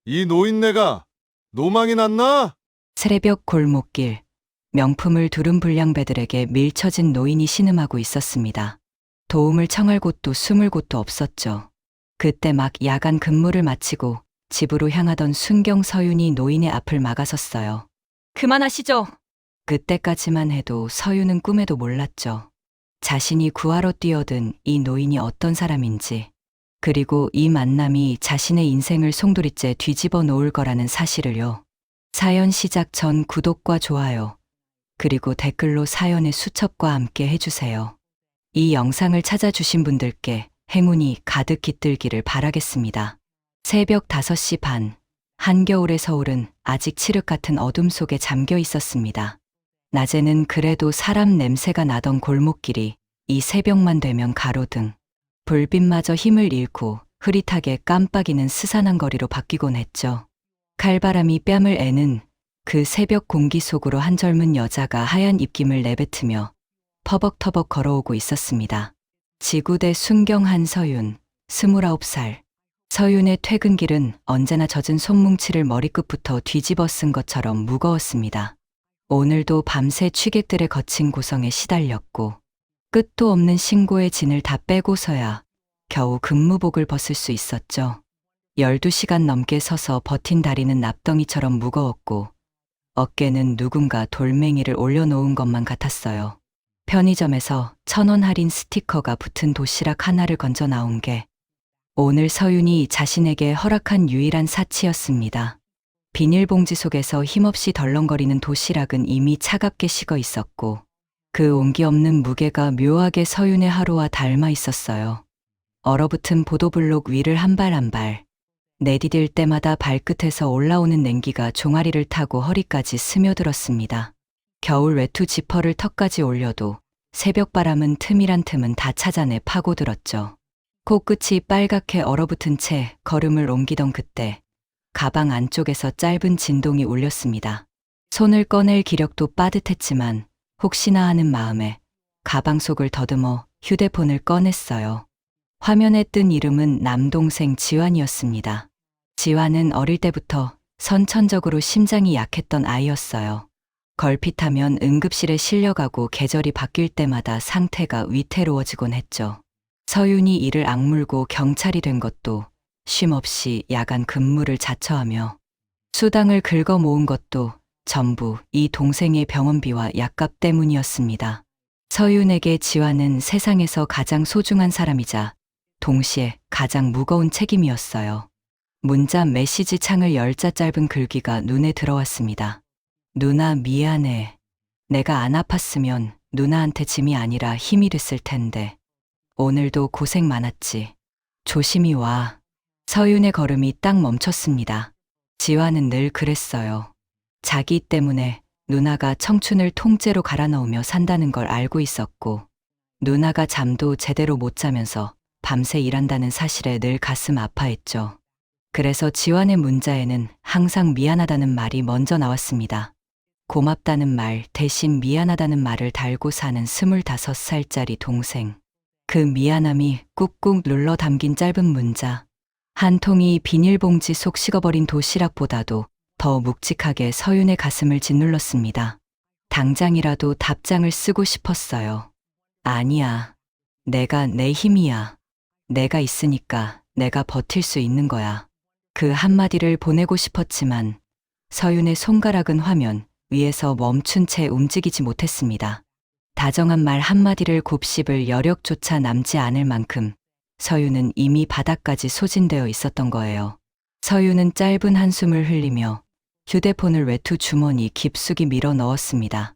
이 노인네가 노망이 났나? 새벽 골목길, 명품을 두른 불량배들에게 밀쳐진 노인이 신음하고 있었습니다. 도움을 청할 곳도 숨을 곳도 없었죠. 그때 막 야간 근무를 마치고 집으로 향하던 순경 서윤이 노인의 앞을 막아섰어요. 그만하시죠. 그때까지만 해도 서윤은 꿈에도 몰랐죠. 자신이 구하러 뛰어든 이 노인이 어떤 사람인지, 그리고 이 만남이 자신의 인생을 송두리째 뒤집어 놓을 거라는 사실을요. 사연 시작 전 구독과 좋아요, 그리고 댓글로 사연의 수첩과 함께 해주세요. 이 영상을 찾아주신 분들께 행운이 가득 깃들기를 바라겠습니다. 새벽 5시 반, 한겨울의 서울은 아직 칠흑 같은 어둠 속에 잠겨 있었습니다. 낮에는 그래도 사람 냄새가 나던 골목길이 이 새벽만 되면 가로등, 불빛마저 힘을 잃고 흐릿하게 깜빡이는 스산한 거리로 바뀌곤 했죠. 칼바람이 뺨을 애는 그 새벽 공기 속으로 한 젊은 여자가 하얀 입김을 내뱉으며 터벅터벅 걸어오고 있었습니다. 지구대 순경 한서윤, 29살. 서윤의 퇴근길은 언제나 젖은 손뭉치를 머리끝부터 뒤집어 쓴 것처럼 무거웠습니다. 오늘도 밤새 취객들의 거친 고성에 시달렸고 끝도 없는 신고의 진을 다 빼고서야 겨우 근무복을 벗을 수 있었죠. 12시간 넘게 서서 버틴 다리는 납덩이처럼 무거웠고 어깨는 누군가 돌멩이를 올려놓은 것만 같았어요. 편의점에서 1,000원 할인 스티커가 붙은 도시락 하나를 건져 나온 게 오늘 서윤이 자신에게 허락한 유일한 사치였습니다. 비닐봉지 속에서 힘없이 덜렁거리는 도시락은 이미 차갑게 식어 있었고 그 온기 없는 무게가 묘하게 서윤의 하루와 닮아 있었어요. 얼어붙은 보도블록 위를 한 발 한 발 내디딜 때마다 발끝에서 올라오는 냉기가 종아리를 타고 허리까지 스며들었습니다. 겨울 외투 지퍼를 턱까지 올려도 새벽바람은 틈이란 틈은 다 찾아내 파고들었죠. 코끝이 빨갛게 얼어붙은 채 걸음을 옮기던 그때 가방 안쪽에서 짧은 진동이 울렸습니다. 손을 꺼낼 기력도 빠듯했지만 혹시나 하는 마음에 가방 속을 더듬어 휴대폰을 꺼냈어요. 화면에 뜬 이름은 남동생 지환이었습니다. 지환은 어릴 때부터 선천적으로 심장이 약했던 아이였어요. 걸핏하면 응급실에 실려가고 계절이 바뀔 때마다 상태가 위태로워지곤 했죠. 서윤이 이를 악물고 경찰이 된 것도 쉼없이 야간 근무를 자처하며 수당을 긁어 모은 것도 전부 이 동생의 병원비와 약값 때문이었습니다. 서윤에게 지환은 세상에서 가장 소중한 사람이자 동시에 가장 무거운 책임이었어요. 문자 메시지 창을 열 자 짧은 글귀가 눈에 들어왔습니다. 누나 미안해. 내가 안 아팠으면 누나한테 짐이 아니라 힘이 됐을 텐데. 오늘도 고생 많았지. 조심히 와. 서윤의 걸음이 딱 멈췄습니다. 지환은 늘 그랬어요. 자기 때문에 누나가 청춘을 통째로 갈아넣으며 산다는 걸 알고 있었고 누나가 잠도 제대로 못 자면서 밤새 일한다는 사실에 늘 가슴 아파했죠. 그래서 지환의 문자에는 항상 미안하다는 말이 먼저 나왔습니다. 고맙다는 말 대신 미안하다는 말을 달고 사는 25살짜리 동생. 그 미안함이 꾹꾹 눌러 담긴 짧은 문자. 한 통이 비닐봉지 속 식어버린 도시락보다도 더 묵직하게 서윤의 가슴을 짓눌렀습니다. 당장이라도 답장을 쓰고 싶었어요. 아니야. 내가 내 힘이야. 내가 있으니까 내가 버틸 수 있는 거야. 그 한마디를 보내고 싶었지만 서윤의 손가락은 화면 위에서 멈춘 채 움직이지 못했습니다. 다정한 말 한마디를 곱씹을 여력조차 남지 않을 만큼 서윤은 이미 바닥까지 소진되어 있었던 거예요. 서윤은 짧은 한숨을 흘리며 휴대폰을 외투 주머니 깊숙이 밀어 넣었습니다.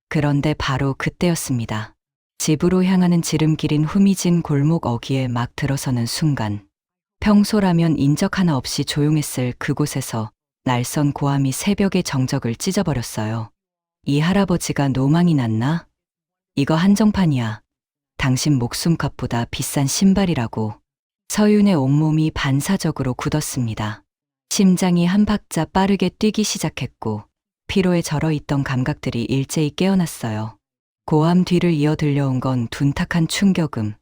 그런데 바로 그때였습니다. 집으로 향하는 지름길인 후미진 골목 어귀에 막 들어서는 순간 평소라면 인적 하나 없이 조용했을 그곳에서 날선 고함이 새벽의 정적을 찢어버렸어요. 이 할아버지가 노망이 났나? 이거 한정판이야. 당신 목숨값보다 비싼 신발이라고. 서윤의 온몸이 반사적으로 굳었습니다. 심장이 한 박자 빠르게 뛰기 시작했고 피로에 절어있던 감각들이 일제히 깨어났어요. 고함 뒤를 이어 들려온 건 둔탁한 충격음,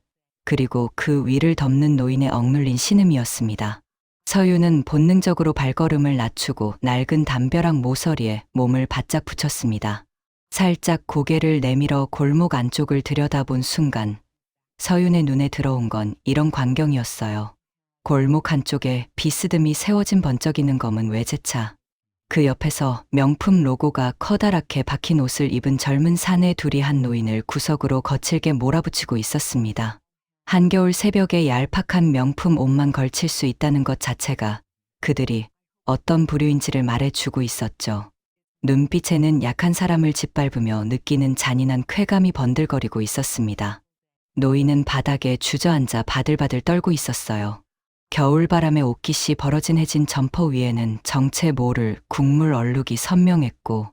그리고 그 위를 덮는 노인의 억눌린 신음이었습니다. 서윤은 본능적으로 발걸음을 낮추고 낡은 담벼락 모서리에 몸을 바짝 붙였습니다. 살짝 고개를 내밀어 골목 안쪽을 들여다본 순간 서윤의 눈에 들어온 건 이런 광경이었어요. 골목 한쪽에 비스듬히 세워진 번쩍이는 검은 외제차. 그 옆에서 명품 로고가 커다랗게 박힌 옷을 입은 젊은 사내 둘이 한 노인을 구석으로 거칠게 몰아붙이고 있었습니다. 한겨울 새벽에 얄팍한 명품 옷만 걸칠 수 있다는 것 자체가 그들이 어떤 부류인지를 말해주고 있었죠. 눈빛에는 약한 사람을 짓밟으며 느끼는 잔인한 쾌감이 번들거리고 있었습니다. 노인은 바닥에 주저앉아 바들바들 떨고 있었어요. 겨울바람에 옷깃이 벌어진해진 점퍼 위에는 정체 모를 국물 얼룩이 선명했고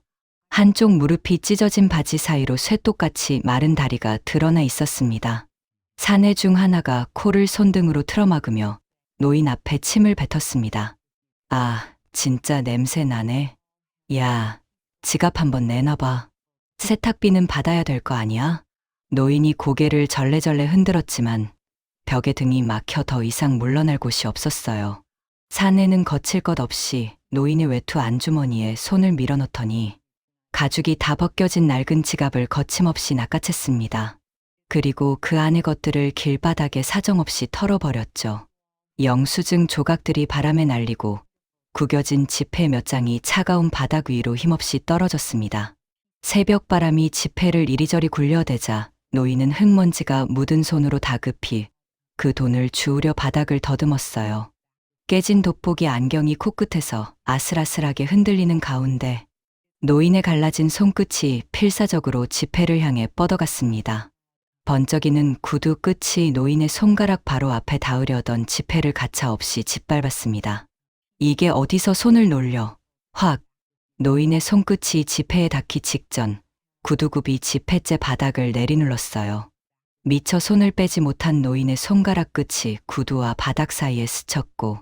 한쪽 무릎이 찢어진 바지 사이로 쇠똑같이 마른 다리가 드러나 있었습니다. 사내 중 하나가 코를 손등으로 틀어막으며 노인 앞에 침을 뱉었습니다. 아, 진짜 냄새 나네. 야, 지갑 한번 내놔봐. 세탁비는 받아야 될 거 아니야? 노인이 고개를 절레절레 흔들었지만 벽에 등이 막혀 더 이상 물러날 곳이 없었어요. 사내는 거칠 것 없이 노인의 외투 안주머니에 손을 밀어넣더니 가죽이 다 벗겨진 낡은 지갑을 거침없이 낚아챘습니다. 그리고 그 안의 것들을 길바닥에 사정없이 털어버렸죠. 영수증 조각들이 바람에 날리고 구겨진 지폐 몇 장이 차가운 바닥 위로 힘없이 떨어졌습니다. 새벽 바람이 지폐를 이리저리 굴려대자 노인은 흙먼지가 묻은 손으로 다급히 그 돈을 주우려 바닥을 더듬었어요. 깨진 돋보기 안경이 코끝에서 아슬아슬하게 흔들리는 가운데 노인의 갈라진 손끝이 필사적으로 지폐를 향해 뻗어갔습니다. 번쩍이는 구두 끝이 노인의 손가락 바로 앞에 닿으려던 지폐를 가차없이 짓밟았습니다. 이게 어디서 손을 놀려? 확! 노인의 손끝이 지폐에 닿기 직전 구두굽이 지폐째 바닥을 내리눌렀어요. 미처 손을 빼지 못한 노인의 손가락 끝이 구두와 바닥 사이에 스쳤고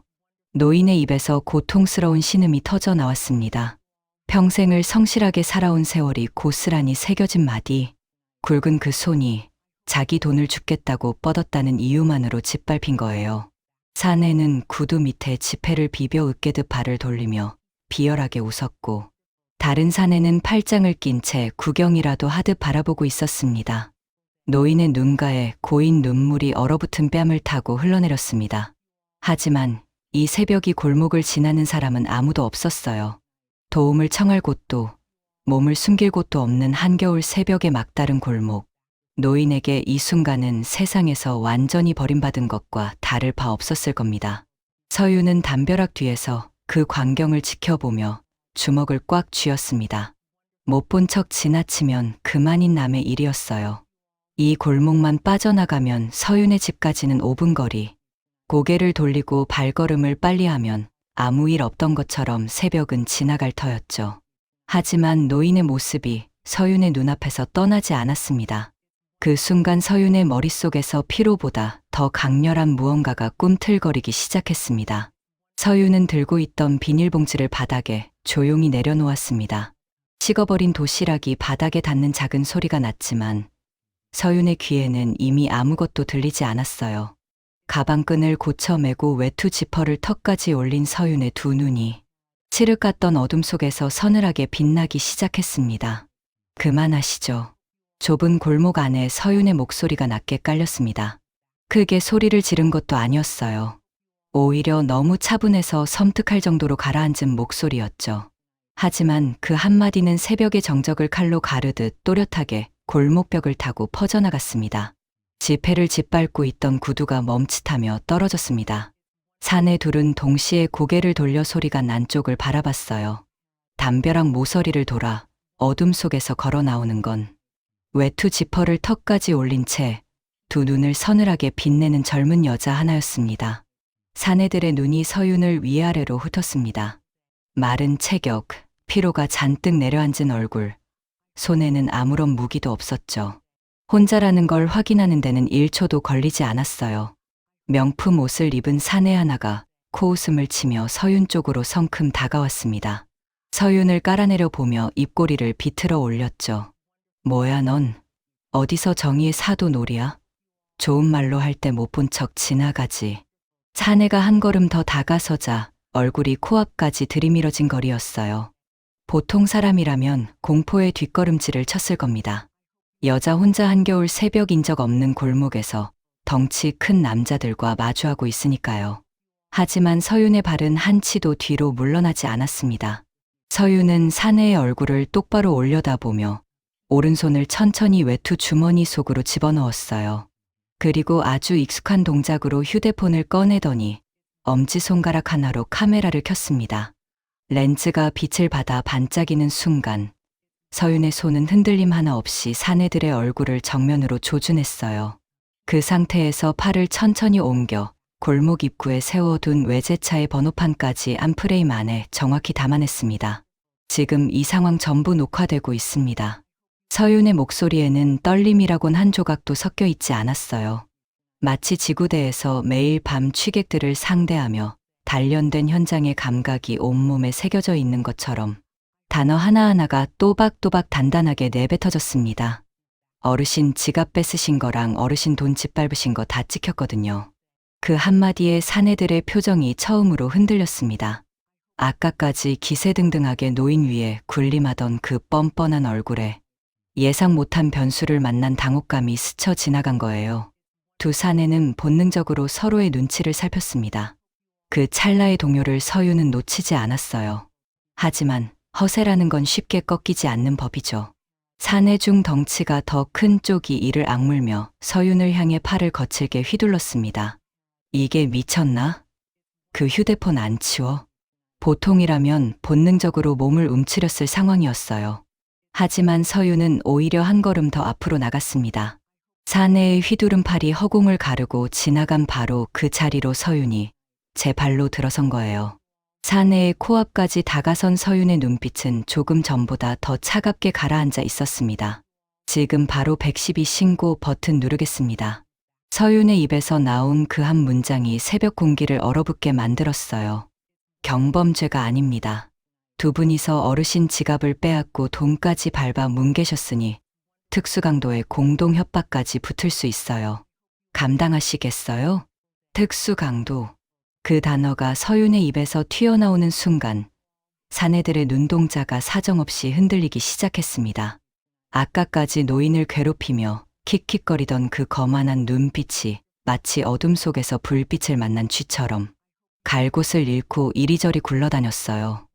노인의 입에서 고통스러운 신음이 터져 나왔습니다. 평생을 성실하게 살아온 세월이 고스란히 새겨진 마디. 굵은 그 손이 자기 돈을 줍겠다고 뻗었다는 이유만으로 짓밟힌 거예요. 사내는 구두 밑에 지폐를 비벼 으깨듯 발을 돌리며 비열하게 웃었고 다른 사내는 팔짱을 낀 채 구경이라도 하듯 바라보고 있었습니다. 노인의 눈가에 고인 눈물이 얼어붙은 뺨을 타고 흘러내렸습니다. 하지만 이 새벽이 골목을 지나는 사람은 아무도 없었어요. 도움을 청할 곳도 몸을 숨길 곳도 없는 한겨울 새벽의 막다른 골목. 노인에게 이 순간은 세상에서 완전히 버림받은 것과 다를 바 없었을 겁니다. 서윤은 담벼락 뒤에서 그 광경을 지켜보며 주먹을 꽉 쥐었습니다. 못 본 척 지나치면 그만인 남의 일이었어요. 이 골목만 빠져나가면 서윤의 집까지는 5분 거리. 고개를 돌리고 발걸음을 빨리 하면 아무 일 없던 것처럼 새벽은 지나갈 터였죠. 하지만 노인의 모습이 서윤의 눈앞에서 떠나지 않았습니다. 그 순간 서윤의 머릿속에서 피로보다 더 강렬한 무언가가 꿈틀거리기 시작했습니다. 서윤은 들고 있던 비닐봉지를 바닥에 조용히 내려놓았습니다. 식어버린 도시락이 바닥에 닿는 작은 소리가 났지만 서윤의 귀에는 이미 아무것도 들리지 않았어요. 가방끈을 고쳐 매고 외투 지퍼를 턱까지 올린 서윤의 두 눈이 칠흑 같던 어둠 속에서 서늘하게 빛나기 시작했습니다. 그만하시죠. 좁은 골목 안에 서윤의 목소리가 낮게 깔렸습니다. 크게 소리를 지른 것도 아니었어요. 오히려 너무 차분해서 섬뜩할 정도로 가라앉은 목소리였죠. 하지만 그 한마디는 새벽의 정적을 칼로 가르듯 또렷하게 골목벽을 타고 퍼져나갔습니다. 지폐를 짓밟고 있던 구두가 멈칫하며 떨어졌습니다. 사내 둘은 동시에 고개를 돌려 소리가 난 쪽을 바라봤어요. 담벼락 모서리를 돌아 어둠 속에서 걸어 나오는 건 외투 지퍼를 턱까지 올린 채 두 눈을 서늘하게 빛내는 젊은 여자 하나였습니다. 사내들의 눈이 서윤을 위아래로 훑었습니다. 마른 체격, 피로가 잔뜩 내려앉은 얼굴, 손에는 아무런 무기도 없었죠. 혼자라는 걸 확인하는 데는 1초도 걸리지 않았어요. 명품 옷을 입은 사내 하나가 코웃음을 치며 서윤 쪽으로 성큼 다가왔습니다. 서윤을 깔아내려 보며 입꼬리를 비틀어 올렸죠. 뭐야 넌? 어디서 정의의 사도 놀이야? 좋은 말로 할 때 못 본 척 지나가지. 사내가 한 걸음 더 다가서자 얼굴이 코앞까지 들이밀어진 거리였어요. 보통 사람이라면 공포의 뒷걸음질을 쳤을 겁니다. 여자 혼자 한겨울 새벽인 적 없는 골목에서 덩치 큰 남자들과 마주하고 있으니까요. 하지만 서윤의 발은 한치도 뒤로 물러나지 않았습니다. 서윤은 사내의 얼굴을 똑바로 올려다보며 오른손을 천천히 외투 주머니 속으로 집어넣었어요. 그리고 아주 익숙한 동작으로 휴대폰을 꺼내더니 엄지손가락 하나로 카메라를 켰습니다. 렌즈가 빛을 받아 반짝이는 순간 서윤의 손은 흔들림 하나 없이 사내들의 얼굴을 정면으로 조준했어요. 그 상태에서 팔을 천천히 옮겨 골목 입구에 세워둔 외제차의 번호판까지 한 프레임 안에 정확히 담아냈습니다. 지금 이 상황 전부 녹화되고 있습니다. 서윤의 목소리에는 떨림이라곤 한 조각도 섞여 있지 않았어요. 마치 지구대에서 매일 밤 취객들을 상대하며 단련된 현장의 감각이 온몸에 새겨져 있는 것처럼 단어 하나하나가 또박또박 단단하게 내뱉어졌습니다. 어르신 지갑 뺏으신 거랑 어르신 돈집 밟으신 거 다 찍혔거든요. 그 한마디에 사내들의 표정이 처음으로 흔들렸습니다. 아까까지 기세등등하게 노인 위에 군림하던 그 뻔뻔한 얼굴에 예상 못한 변수를 만난 당혹감이 스쳐 지나간 거예요. 두 사내는 본능적으로 서로의 눈치를 살폈습니다. 그 찰나의 동요를 서윤은 놓치지 않았어요. 하지만 허세라는 건 쉽게 꺾이지 않는 법이죠. 사내 중 덩치가 더 큰 쪽이 이를 악물며 서윤을 향해 팔을 거칠게 휘둘렀습니다. 이게 미쳤나? 그 휴대폰 안 치워? 보통이라면 본능적으로 몸을 움츠렸을 상황이었어요. 하지만 서윤은 오히려 한 걸음 더 앞으로 나갔습니다. 사내의 휘두른 팔이 허공을 가르고 지나간 바로 그 자리로 서윤이 제 발로 들어선 거예요. 사내의 코앞까지 다가선 서윤의 눈빛은 조금 전보다 더 차갑게 가라앉아 있었습니다. 지금 바로 112 신고 버튼 누르겠습니다. 서윤의 입에서 나온 그 한 문장이 새벽 공기를 얼어붙게 만들었어요. 경범죄가 아닙니다. 두 분이서 어르신 지갑을 빼앗고 돈까지 밟아 뭉개셨으니 특수강도의 공동 협박까지 붙을 수 있어요. 감당하시겠어요? 특수강도. 그 단어가 서윤의 입에서 튀어나오는 순간 사내들의 눈동자가 사정없이 흔들리기 시작했습니다. 아까까지 노인을 괴롭히며 킥킥거리던 그 거만한 눈빛이 마치 어둠 속에서 불빛을 만난 쥐처럼 갈 곳을 잃고 이리저리 굴러다녔어요.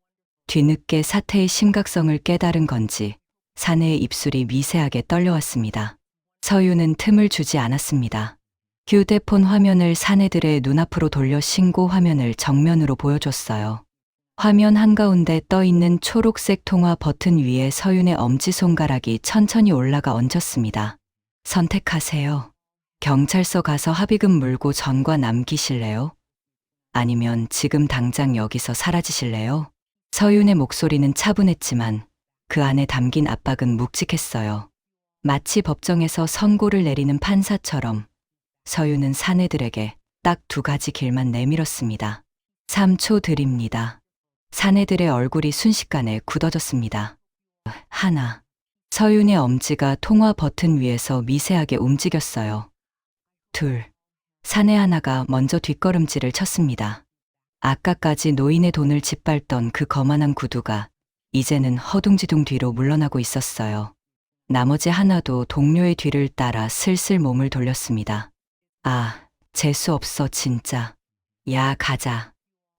뒤늦게 사태의 심각성을 깨달은 건지 사내의 입술이 미세하게 떨려왔습니다. 서윤은 틈을 주지 않았습니다. 휴대폰 화면을 사내들의 눈앞으로 돌려 신고 화면을 정면으로 보여줬어요. 화면 한가운데 떠있는 초록색 통화 버튼 위에 서윤의 엄지손가락이 천천히 올라가 얹혔습니다. 선택하세요. 경찰서 가서 합의금 물고 전과 남기실래요? 아니면 지금 당장 여기서 사라지실래요? 서윤의 목소리는 차분했지만 그 안에 담긴 압박은 묵직했어요. 마치 법정에서 선고를 내리는 판사처럼 서윤은 사내들에게 딱 두 가지 길만 내밀었습니다. 3초 드립니다. 사내들의 얼굴이 순식간에 굳어졌습니다. 하나. 서윤의 엄지가 통화 버튼 위에서 미세하게 움직였어요. 둘. 사내 하나가 먼저 뒷걸음질을 쳤습니다. 아까까지 노인의 돈을 짓밟던 그 거만한 구두가 이제는 허둥지둥 뒤로 물러나고 있었어요. 나머지 하나도 동료의 뒤를 따라 슬슬 몸을 돌렸습니다. 아, 재수 없어 진짜. 야, 가자.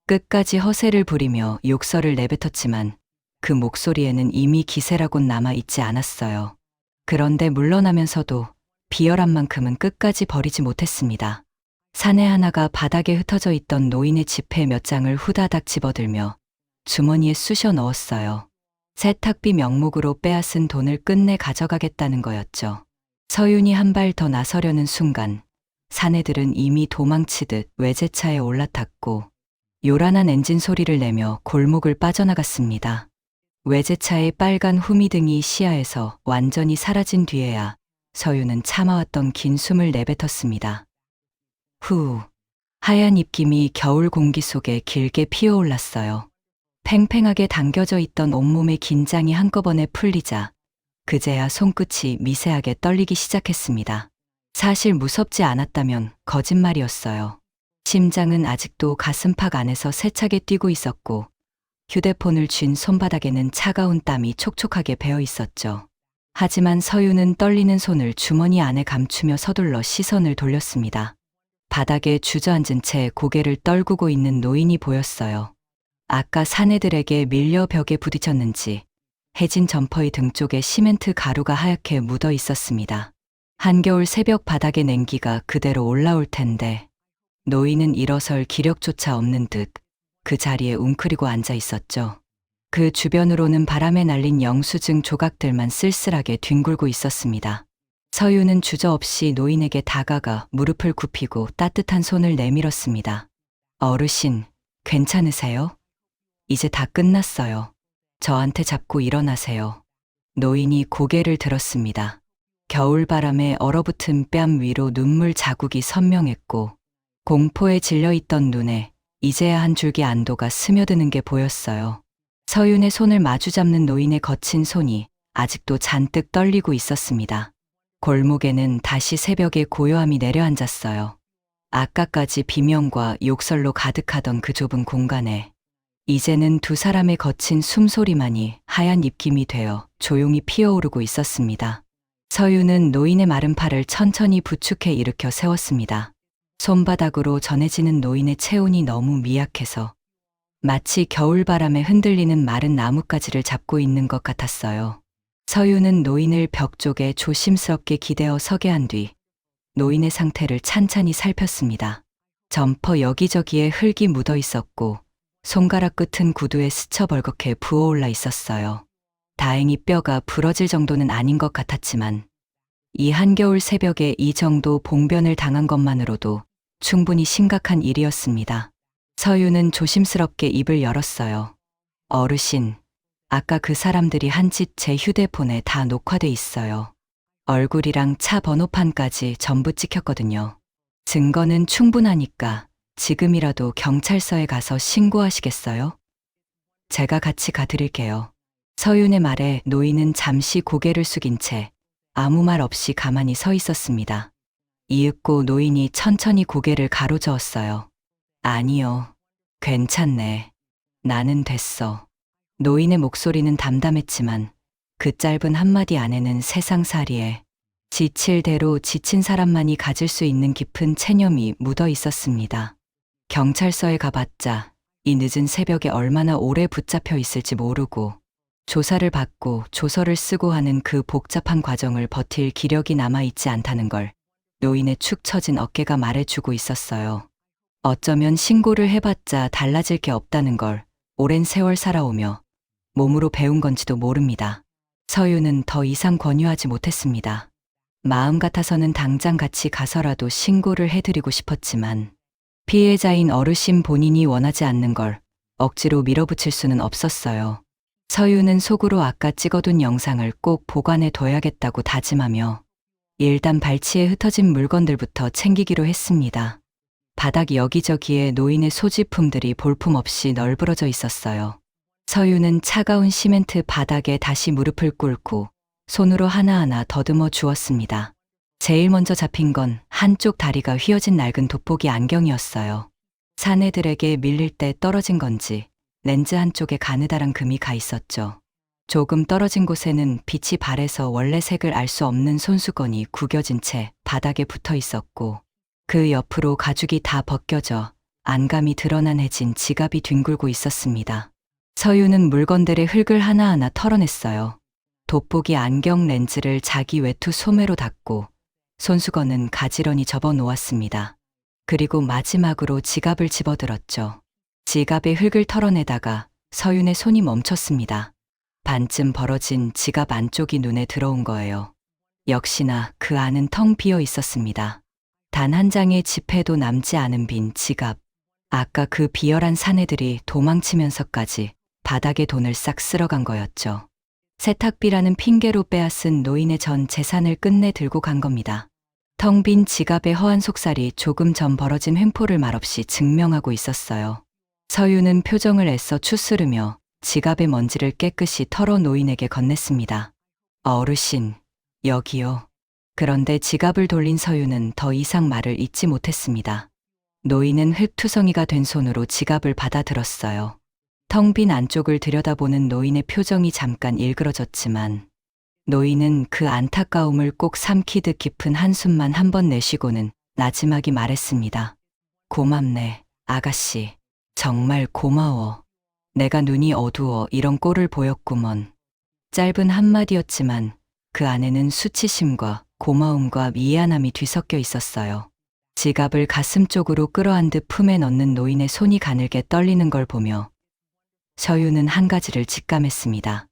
끝까지 허세를 부리며 욕설을 내뱉었지만 그 목소리에는 이미 기세라곤 남아있지 않았어요. 그런데 물러나면서도 비열한 만큼은 끝까지 버리지 못했습니다. 사내 하나가 바닥에 흩어져 있던 노인의 지폐 몇 장을 후다닥 집어들며 주머니에 쑤셔 넣었어요. 세탁비 명목으로 빼앗은 돈을 끝내 가져가겠다는 거였죠. 서윤이 한 발 더 나서려는 순간 사내들은 이미 도망치듯 외제차에 올라탔고 요란한 엔진 소리를 내며 골목을 빠져나갔습니다. 외제차의 빨간 후미등이 시야에서 완전히 사라진 뒤에야 서윤은 참아왔던 긴 숨을 내뱉었습니다. 후, 하얀 입김이 겨울 공기 속에 길게 피어올랐어요. 팽팽하게 당겨져 있던 온몸의 긴장이 한꺼번에 풀리자 그제야 손끝이 미세하게 떨리기 시작했습니다. 사실 무섭지 않았다면 거짓말이었어요. 심장은 아직도 가슴팍 안에서 세차게 뛰고 있었고 휴대폰을 쥔 손바닥에는 차가운 땀이 촉촉하게 배어 있었죠. 하지만 서유는 떨리는 손을 주머니 안에 감추며 서둘러 시선을 돌렸습니다. 바닥에 주저앉은 채 고개를 떨구고 있는 노인이 보였어요. 아까 사내들에게 밀려 벽에 부딪혔는지 해진 점퍼의 등 쪽에 시멘트 가루가 하얗게 묻어 있었습니다. 한겨울 새벽 바닥의 냉기가 그대로 올라올 텐데 노인은 일어설 기력조차 없는 듯 그 자리에 웅크리고 앉아 있었죠. 그 주변으로는 바람에 날린 영수증 조각들만 쓸쓸하게 뒹굴고 있었습니다. 서유는 주저없이 노인에게 다가가 무릎을 굽히고 따뜻한 손을 내밀었습니다. 어르신, 괜찮으세요? 이제 다 끝났어요. 저한테 잡고 일어나세요. 노인이 고개를 들었습니다. 겨울바람에 얼어붙은 뺨 위로 눈물 자국이 선명했고 공포에 질려있던 눈에 이제야 한 줄기 안도가 스며드는 게 보였어요. 서윤의 손을 마주잡는 노인의 거친 손이 아직도 잔뜩 떨리고 있었습니다. 골목에는 다시 새벽의 고요함이 내려앉았어요. 아까까지 비명과 욕설로 가득하던 그 좁은 공간에 이제는 두 사람의 거친 숨소리만이 하얀 입김이 되어 조용히 피어오르고 있었습니다. 서유는 노인의 마른 팔을 천천히 부축해 일으켜 세웠습니다. 손바닥으로 전해지는 노인의 체온이 너무 미약해서 마치 겨울바람에 흔들리는 마른 나뭇가지를 잡고 있는 것 같았어요. 서유는 노인을 벽 쪽에 조심스럽게 기대어 서게 한 뒤 노인의 상태를 찬찬히 살폈습니다. 점퍼 여기저기에 흙이 묻어 있었고 손가락 끝은 구두에 스쳐 벌겋게 부어올라 있었어요. 다행히 뼈가 부러질 정도는 아닌 것 같았지만 이 한겨울 새벽에 이 정도 봉변을 당한 것만으로도 충분히 심각한 일이었습니다. 서유는 조심스럽게 입을 열었어요. 어르신, 아까 그 사람들이 한 짓 제 휴대폰에 다 녹화돼 있어요. 얼굴이랑 차 번호판까지 전부 찍혔거든요. 증거는 충분하니까 지금이라도 경찰서에 가서 신고하시겠어요? 제가 같이 가드릴게요. 서윤의 말에 노인은 잠시 고개를 숙인 채 아무 말 없이 가만히 서 있었습니다. 이윽고 노인이 천천히 고개를 가로저었어요. 아니요. 괜찮네. 나는 됐어. 노인의 목소리는 담담했지만 그 짧은 한마디 안에는 세상살이에 지칠 대로 지친 사람만이 가질 수 있는 깊은 체념이 묻어 있었습니다. 경찰서에 가봤자 이 늦은 새벽에 얼마나 오래 붙잡혀 있을지 모르고 조사를 받고 조서를 쓰고 하는 그 복잡한 과정을 버틸 기력이 남아있지 않다는 걸 노인의 축 처진 어깨가 말해주고 있었어요. 어쩌면 신고를 해봤자 달라질 게 없다는 걸 오랜 세월 살아오며 몸으로 배운 건지도 모릅니다. 서유는 더 이상 권유하지 못했습니다. 마음 같아서는 당장 같이 가서라도 신고를 해드리고 싶었지만 피해자인 어르신 본인이 원하지 않는 걸 억지로 밀어붙일 수는 없었어요. 서유는 속으로 아까 찍어둔 영상을 꼭 보관해 둬야겠다고 다짐하며 일단 발치에 흩어진 물건들부터 챙기기로 했습니다. 바닥 여기저기에 노인의 소지품들이 볼품없이 널브러져 있었어요. 서유는 차가운 시멘트 바닥에 다시 무릎을 꿇고 손으로 하나하나 더듬어 주었습니다. 제일 먼저 잡힌 건 한쪽 다리가 휘어진 낡은 돋보기 안경이었어요. 사내들에게 밀릴 때 떨어진 건지 렌즈 한쪽에 가느다란 금이 가 있었죠. 조금 떨어진 곳에는 빛이 발해서 원래 색을 알 수 없는 손수건이 구겨진 채 바닥에 붙어 있었고 그 옆으로 가죽이 다 벗겨져 안감이 드러난 해진 지갑이 뒹굴고 있었습니다. 서유는 물건들의 흙을 하나하나 털어냈어요. 돋보기 안경 렌즈를 자기 외투 소매로 닫고 손수건은 가지런히 접어 놓았습니다. 그리고 마지막으로 지갑을 집어들었죠. 지갑의 흙을 털어내다가 서윤의 손이 멈췄습니다. 반쯤 벌어진 지갑 안쪽이 눈에 들어온 거예요. 역시나 그 안은 텅 비어 있었습니다. 단 한 장의 지폐도 남지 않은 빈 지갑. 아까 그 비열한 사내들이 도망치면서까지 바닥에 돈을 싹 쓸어간 거였죠. 세탁비라는 핑계로 빼앗은 노인의 전 재산을 끝내 들고 간 겁니다. 텅 빈 지갑의 허한 속살이 조금 전 벌어진 횡포를 말없이 증명하고 있었어요. 서유는 표정을 애써 추스르며 지갑의 먼지를 깨끗이 털어 노인에게 건넸습니다. 어르신, 여기요. 그런데 지갑을 돌린 서유는 더 이상 말을 잇지 못했습니다. 노인은 흙투성이가 된 손으로 지갑을 받아들었어요. 텅 빈 안쪽을 들여다보는 노인의 표정이 잠깐 일그러졌지만 노인은 그 안타까움을 꼭 삼키듯 깊은 한숨만 한 번 내쉬고는 나지막이 말했습니다. 고맙네, 아가씨. 정말 고마워. 내가 눈이 어두워 이런 꼴을 보였구먼. 짧은 한마디였지만 그 안에는 수치심과 고마움과 미안함이 뒤섞여 있었어요. 지갑을 가슴 쪽으로 끌어안듯 품에 넣는 노인의 손이 가늘게 떨리는 걸 보며 서유는 한 가지를 직감했습니다.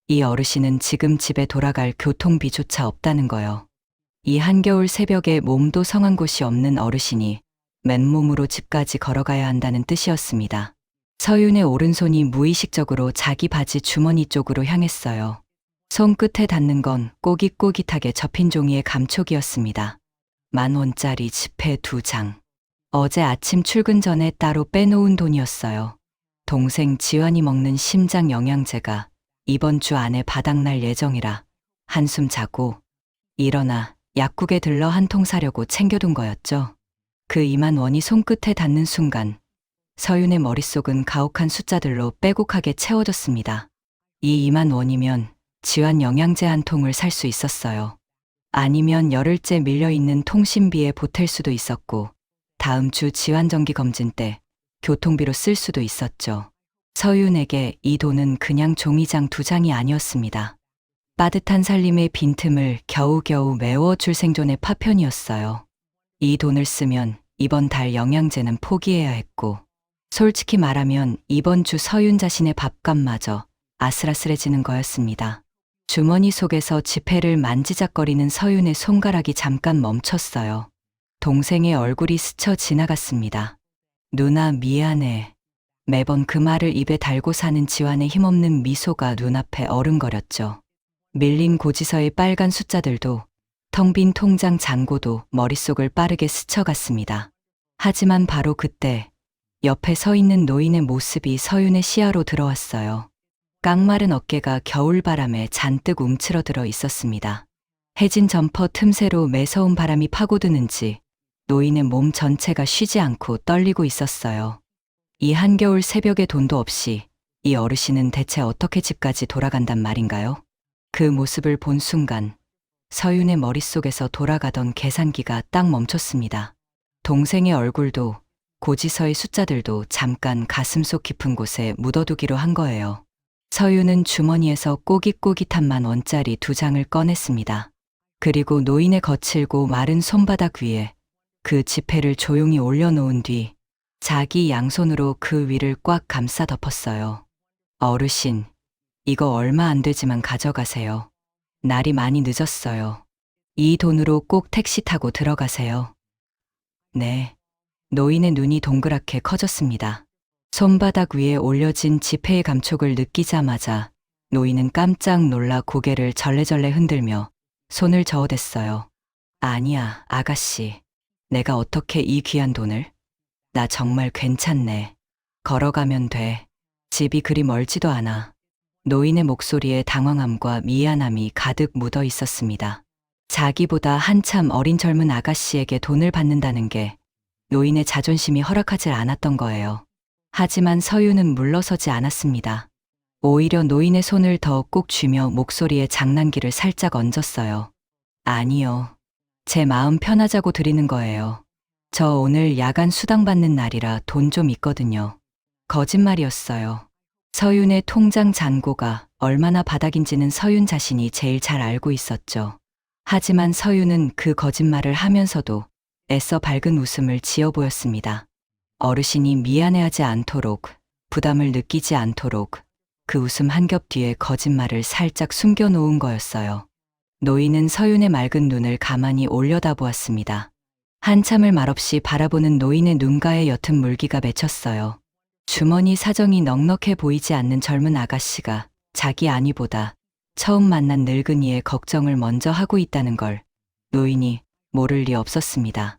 이 어르신은 지금 집에 돌아갈 교통비조차 없다는 거요. 이 한겨울 새벽에 몸도 성한 곳이 없는 어르신이 맨몸으로 집까지 걸어가야 한다는 뜻이었습니다. 서윤의 오른손이 무의식적으로 자기 바지 주머니 쪽으로 향했어요. 손끝에 닿는 건 꼬깃꼬깃하게 접힌 종이의 감촉이었습니다. 10,000원짜리 지폐 2장. 어제 아침 출근 전에 따로 빼놓은 돈이었어요. 동생 지환이 먹는 심장 영양제가 이번 주 안에 바닥날 예정이라 한숨 자고 일어나 약국에 들러 한 통 사려고 챙겨둔 거였죠. 그 20,000원이 손끝에 닿는 순간 서윤의 머릿속은 가혹한 숫자들로 빼곡하게 채워졌습니다. 이 20,000원이면 지환 영양제 한 통을 살 수 있었어요. 아니면 열흘째 밀려있는 통신비에 보탤 수도 있었고 다음 주 지환 정기 검진 때 교통비로 쓸 수도 있었죠. 서윤에게 이 돈은 그냥 종이장 2장이 아니었습니다. 빠듯한 살림의 빈틈을 겨우겨우 메워줄 생존의 파편이었어요. 이 돈을 쓰면 이번 달 영양제는 포기해야 했고 솔직히 말하면 이번 주 서윤 자신의 밥값마저 아슬아슬해지는 거였습니다. 주머니 속에서 지폐를 만지작거리는 서윤의 손가락이 잠깐 멈췄어요. 동생의 얼굴이 스쳐 지나갔습니다. 누나 미안해. 매번 그 말을 입에 달고 사는 지환의 힘없는 미소가 눈앞에 어른거렸죠. 밀린 고지서의 빨간 숫자들도 텅 빈 통장 잔고도 머릿속을 빠르게 스쳐갔습니다. 하지만 바로 그때 옆에 서 있는 노인의 모습이 서윤의 시야로 들어왔어요. 깡마른 어깨가 겨울바람에 잔뜩 움츠러들어 있었습니다. 해진 점퍼 틈새로 매서운 바람이 파고드는지 노인의 몸 전체가 쉬지 않고 떨리고 있었어요. 이 한겨울 새벽에 돈도 없이 이 어르신은 대체 어떻게 집까지 돌아간단 말인가요? 그 모습을 본 순간 서윤의 머릿속에서 돌아가던 계산기가 딱 멈췄습니다. 동생의 얼굴도 고지서의 숫자들도 잠깐 가슴속 깊은 곳에 묻어두기로 한 거예요. 서윤은 주머니에서 꼬깃꼬깃한 10,000원짜리 2장을 꺼냈습니다. 그리고 노인의 거칠고 마른 손바닥 위에 그 지폐를 조용히 올려놓은 뒤 자기 양손으로 그 위를 꽉 감싸 덮었어요. 어르신, 이거 얼마 안 되지만 가져가세요. 날이 많이 늦었어요. 이 돈으로 꼭 택시 타고 들어가세요. 네. 노인의 눈이 동그랗게 커졌습니다. 손바닥 위에 올려진 지폐의 감촉을 느끼자마자 노인은 깜짝 놀라 고개를 절레절레 흔들며 손을 저어댔어요. 아니야, 아가씨. 내가 어떻게 이 귀한 돈을? 나 정말 괜찮네. 걸어가면 돼. 집이 그리 멀지도 않아. 노인의 목소리에 당황함과 미안함이 가득 묻어 있었습니다. 자기보다 한참 어린 젊은 아가씨에게 돈을 받는다는 게 노인의 자존심이 허락하지 않았던 거예요. 하지만 서윤은 물러서지 않았습니다. 오히려 노인의 손을 더 꼭 쥐며 목소리에 장난기를 살짝 얹었어요. 아니요. 제 마음 편하자고 드리는 거예요. 저 오늘 야간 수당 받는 날이라 돈 좀 있거든요. 거짓말이었어요. 서윤의 통장 잔고가 얼마나 바닥인지는 서윤 자신이 제일 잘 알고 있었죠. 하지만 서윤은 그 거짓말을 하면서도 애써 밝은 웃음을 지어 보였습니다. 어르신이 미안해하지 않도록, 부담을 느끼지 않도록 그 웃음 한 겹 뒤에 거짓말을 살짝 숨겨놓은 거였어요. 노인은 서윤의 맑은 눈을 가만히 올려다보았습니다. 한참을 말없이 바라보는 노인의 눈가에 옅은 물기가 맺혔어요. 주머니 사정이 넉넉해 보이지 않는 젊은 아가씨가 자기 아니보다 처음 만난 늙은이의 걱정을 먼저 하고 있다는 걸 노인이 모를 리 없었습니다.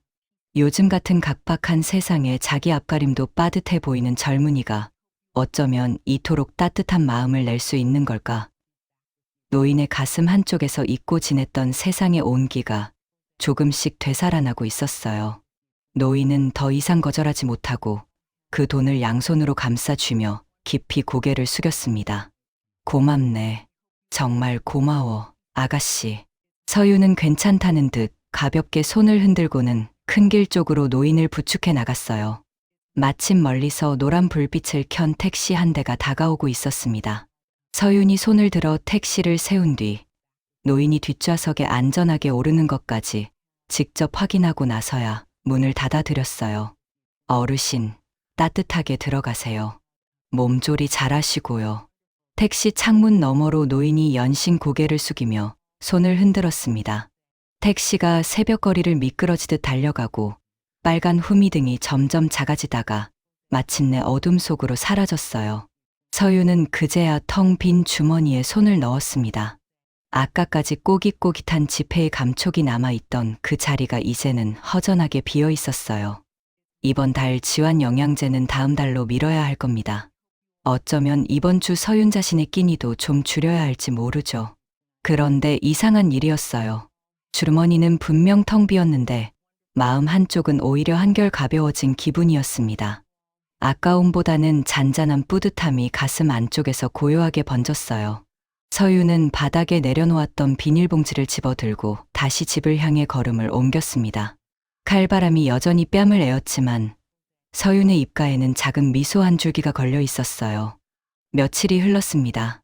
요즘 같은 각박한 세상에 자기 앞가림도 빠듯해 보이는 젊은이가 어쩌면 이토록 따뜻한 마음을 낼 수 있는 걸까? 노인의 가슴 한쪽에서 잊고 지냈던 세상의 온기가 조금씩 되살아나고 있었어요. 노인은 더 이상 거절하지 못하고 그 돈을 양손으로 감싸쥐며 깊이 고개를 숙였습니다. 고맙네. 정말 고마워, 아가씨. 서유는 괜찮다는 듯 가볍게 손을 흔들고는 큰 길 쪽으로 노인을 부축해 나갔어요. 마침 멀리서 노란 불빛을 켠 택시 한 대가 다가오고 있었습니다. 서윤이 손을 들어 택시를 세운 뒤 노인이 뒷좌석에 안전하게 오르는 것까지 직접 확인하고 나서야 문을 닫아드렸어요. 어르신, 따뜻하게 들어가세요. 몸조리 잘하시고요. 택시 창문 너머로 노인이 연신 고개를 숙이며 손을 흔들었습니다. 택시가 새벽거리를 미끄러지듯 달려가고 빨간 후미등이 점점 작아지다가 마침내 어둠 속으로 사라졌어요. 서유는 그제야 텅 빈 주머니에 손을 넣었습니다. 아까까지 꼬깃꼬깃한 지폐의 감촉이 남아있던 그 자리가 이제는 허전하게 비어 있었어요. 이번 달 지원 영양제는 다음 달로 미뤄야 할 겁니다. 어쩌면 이번 주 서윤 자신의 끼니도 좀 줄여야 할지 모르죠. 그런데 이상한 일이었어요. 주머니는 분명 텅 비었는데 마음 한쪽은 오히려 한결 가벼워진 기분이었습니다. 아까움보다는 잔잔한 뿌듯함이 가슴 안쪽에서 고요하게 번졌어요. 서유는 바닥에 내려놓았던 비닐봉지를 집어들고 다시 집을 향해 걸음을 옮겼습니다. 칼바람이 여전히 뺨을 에었지만 서윤의 입가에는 작은 미소 한 줄기가 걸려 있었어요. 며칠이 흘렀습니다.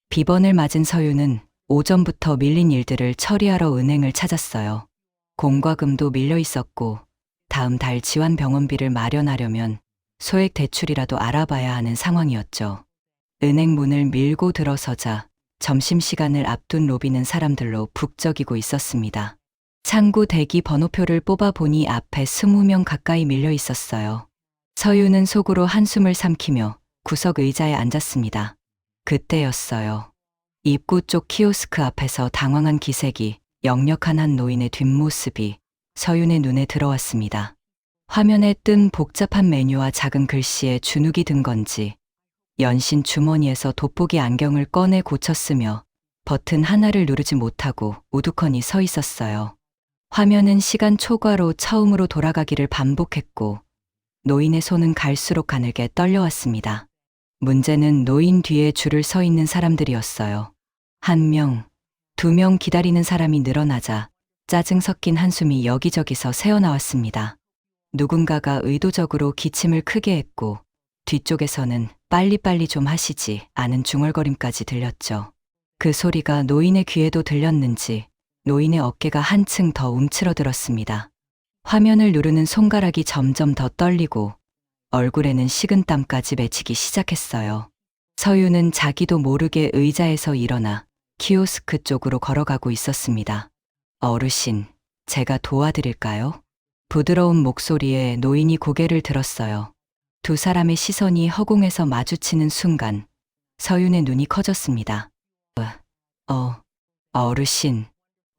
비번을 맞은 서유는 오전부터 밀린 일들을 처리하러 은행을 찾았어요. 공과금도 밀려 있었고 다음 달 지원 병원비를 마련하려면 소액 대출이라도 알아봐야 하는 상황이었죠. 은행 문을 밀고 들어서자 점심시간을 앞둔 로비는 사람들로 북적이고 있었습니다. 창구 대기 번호표를 뽑아보니 앞에 20명 가까이 밀려 있었어요. 서유는 속으로 한숨을 삼키며 구석 의자에 앉았습니다. 그때였어요. 입구 쪽 키오스크 앞에서 당황한 기색이 역력한 한 노인의 뒷모습이 서윤의 눈에 들어왔습니다. 화면에 뜬 복잡한 메뉴와 작은 글씨에 주눅이 든 건지 연신 주머니에서 돋보기 안경을 꺼내 고쳤으며 버튼 하나를 누르지 못하고 우두커니 서 있었어요. 화면은 시간 초과로 처음으로 돌아가기를 반복했고 노인의 손은 갈수록 가늘게 떨려왔습니다. 문제는 노인 뒤에 줄을 서 있는 사람들이었어요. 1명, 2명 기다리는 사람이 늘어나자 짜증 섞인 한숨이 여기저기서 새어나왔습니다. 누군가가 의도적으로 기침을 크게 했고 뒤쪽에서는 빨리빨리 좀 하시지 않은 중얼거림까지 들렸죠. 그 소리가 노인의 귀에도 들렸는지 노인의 어깨가 한층 더 움츠러들었습니다. 화면을 누르는 손가락이 점점 더 떨리고 얼굴에는 식은땀까지 맺히기 시작했어요. 서유는 자기도 모르게 의자에서 일어나 키오스크 쪽으로 걸어가고 있었습니다. 어르신, 제가 도와드릴까요? 부드러운 목소리에 노인이 고개를 들었어요. 두 사람의 시선이 허공에서 마주치는 순간 서윤의 눈이 커졌습니다. 어르신.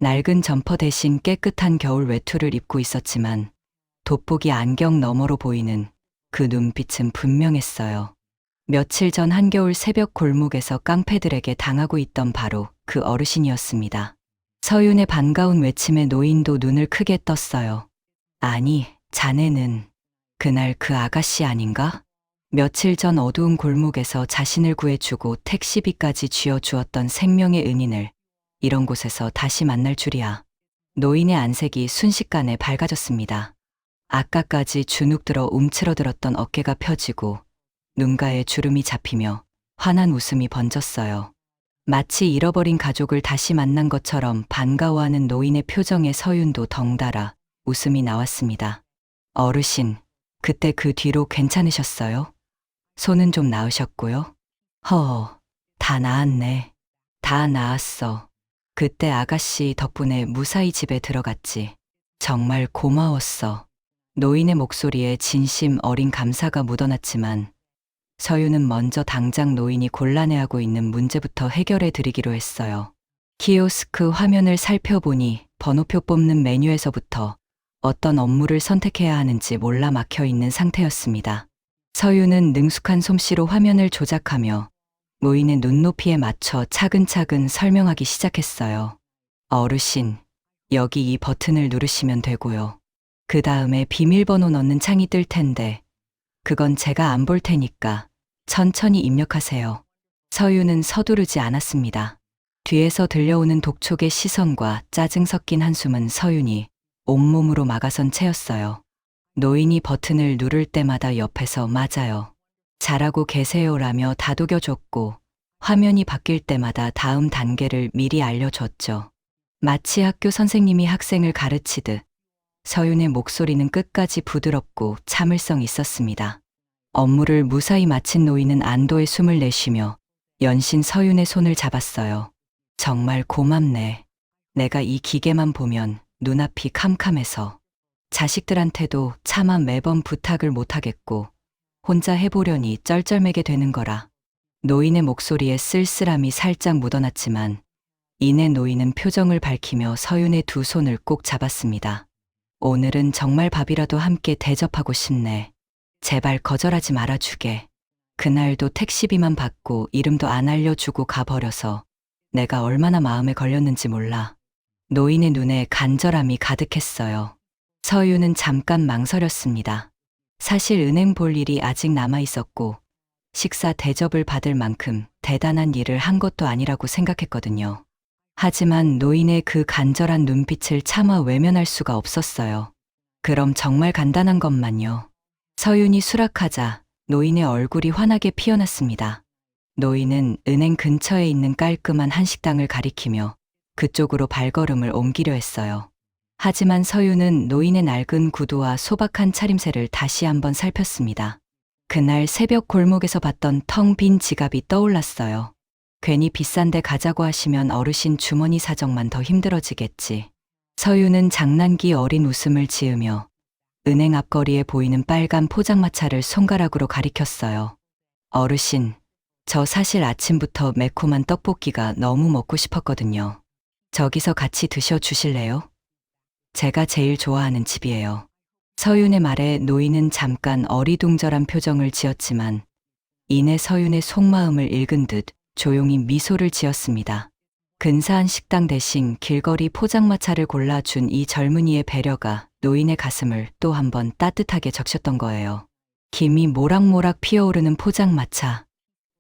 낡은 점퍼 대신 깨끗한 겨울 외투를 입고 있었지만 돋보기 안경 너머로 보이는 그 눈빛은 분명했어요. 며칠 전 한겨울 새벽 골목에서 깡패들에게 당하고 있던 바로 그 어르신이었습니다. 서윤의 반가운 외침에 노인도 눈을 크게 떴어요. 아니, 자네는 그날 그 아가씨 아닌가? 며칠 전 어두운 골목에서 자신을 구해주고 택시비까지 쥐어주었던 생명의 은인을 이런 곳에서 다시 만날 줄이야. 노인의 안색이 순식간에 밝아졌습니다. 아까까지 주눅 들어 움츠러들었던 어깨가 펴지고 눈가에 주름이 잡히며 환한 웃음이 번졌어요. 마치 잃어버린 가족을 다시 만난 것처럼 반가워하는 노인의 표정에 서윤도 덩달아 웃음이 나왔습니다. 어르신, 그때 그 뒤로 괜찮으셨어요? 손은 좀 나으셨고요? 다 나았네. 다 나았어. 그때 아가씨 덕분에 무사히 집에 들어갔지. 정말 고마웠어. 노인의 목소리에 진심 어린 감사가 묻어났지만 서유는 먼저 당장 노인이 곤란해하고 있는 문제부터 해결해 드리기로 했어요. 키오스크 화면을 살펴보니 번호표 뽑는 메뉴에서부터 어떤 업무를 선택해야 하는지 몰라 막혀 있는 상태였습니다. 서유는 능숙한 솜씨로 화면을 조작하며 노인의 눈높이에 맞춰 차근차근 설명하기 시작했어요. 어르신, 여기 이 버튼을 누르시면 되고요. 그 다음에 비밀번호 넣는 창이 뜰 텐데 그건 제가 안 볼 테니까 천천히 입력하세요. 서유는 서두르지 않았습니다. 뒤에서 들려오는 독촉의 시선과 짜증 섞인 한숨은 서윤이 온몸으로 막아선 채였어요. 노인이 버튼을 누를 때마다 옆에서 맞아요. 잘하고 계세요라며 다독여줬고 화면이 바뀔 때마다 다음 단계를 미리 알려줬죠. 마치 학교 선생님이 학생을 가르치듯 서윤의 목소리는 끝까지 부드럽고 참을성 있었습니다. 업무를 무사히 마친 노인은 안도의 숨을 내쉬며 연신 서윤의 손을 잡았어요. 정말 고맙네. 내가 이 기계만 보면 눈앞이 캄캄해서 자식들한테도 차마 매번 부탁을 못하겠고 혼자 해보려니 쩔쩔매게 되는 거라. 노인의 목소리에 쓸쓸함이 살짝 묻어났지만 이내 노인은 표정을 밝히며 서윤의 두 손을 꼭 잡았습니다. 오늘은 정말 밥이라도 함께 대접하고 싶네. 제발 거절하지 말아주게. 그날도 택시비만 받고 이름도 안 알려주고 가버려서 내가 얼마나 마음에 걸렸는지 몰라. 노인의 눈에 간절함이 가득했어요. 서윤은 잠깐 망설였습니다. 사실 은행 볼 일이 아직 남아 있었고 식사 대접을 받을 만큼 대단한 일을 한 것도 아니라고 생각했거든요. 하지만 노인의 그 간절한 눈빛을 차마 외면할 수가 없었어요. 그럼 정말 간단한 것만요. 서윤이 수락하자 노인의 얼굴이 환하게 피어났습니다. 노인은 은행 근처에 있는 깔끔한 한식당을 가리키며 그쪽으로 발걸음을 옮기려 했어요. 하지만 서윤은 노인의 낡은 구두와 소박한 차림새를 다시 한번 살폈습니다. 그날 새벽 골목에서 봤던 텅 빈 지갑이 떠올랐어요. 괜히 비싼 데 가자고 하시면 어르신 주머니 사정만 더 힘들어지겠지. 서윤은 장난기 어린 웃음을 지으며 은행 앞거리에 보이는 빨간 포장마차를 손가락으로 가리켰어요. 어르신, 저 사실 아침부터 매콤한 떡볶이가 너무 먹고 싶었거든요. 저기서 같이 드셔주실래요? 제가 제일 좋아하는 집이에요. 서윤의 말에 노인은 잠깐 어리둥절한 표정을 지었지만 이내 서윤의 속마음을 읽은 듯 조용히 미소를 지었습니다. 근사한 식당 대신 길거리 포장마차를 골라준 이 젊은이의 배려가 노인의 가슴을 또 한 번 따뜻하게 적셨던 거예요. 김이 모락모락 피어오르는 포장마차,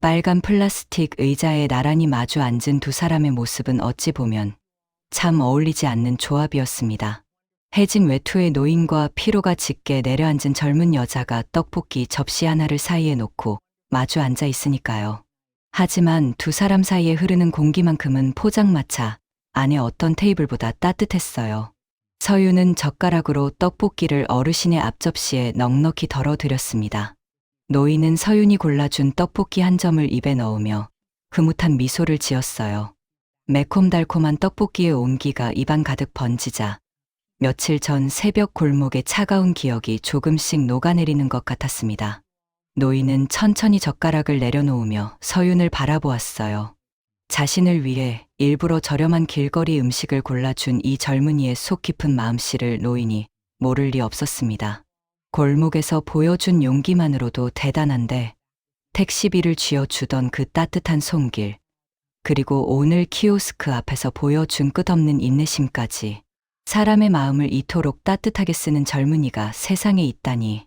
빨간 플라스틱 의자에 나란히 마주 앉은 두 사람의 모습은 어찌 보면 참 어울리지 않는 조합이었습니다. 해진 외투의 노인과 피로가 짙게 내려앉은 젊은 여자가 떡볶이 접시 하나를 사이에 놓고 마주 앉아 있으니까요. 하지만 두 사람 사이에 흐르는 공기만큼은 포장마차 안에 어떤 테이블보다 따뜻했어요. 서윤은 젓가락으로 떡볶이를 어르신의 앞접시에 넉넉히 덜어드렸습니다. 노인은 서윤이 골라준 떡볶이 한 점을 입에 넣으며 흐뭇한 미소를 지었어요. 매콤달콤한 떡볶이의 온기가 입안 가득 번지자 며칠 전 새벽 골목의 차가운 기억이 조금씩 녹아내리는 것 같았습니다. 노인은 천천히 젓가락을 내려놓으며 서윤을 바라보았어요. 자신을 위해 일부러 저렴한 길거리 음식을 골라준 이 젊은이의 속 깊은 마음씨를 노인이 모를 리 없었습니다. 골목에서 보여준 용기만으로도 대단한데 택시비를 쥐어주던 그 따뜻한 손길, 그리고 오늘 키오스크 앞에서 보여준 끝없는 인내심까지 사람의 마음을 이토록 따뜻하게 쓰는 젊은이가 세상에 있다니.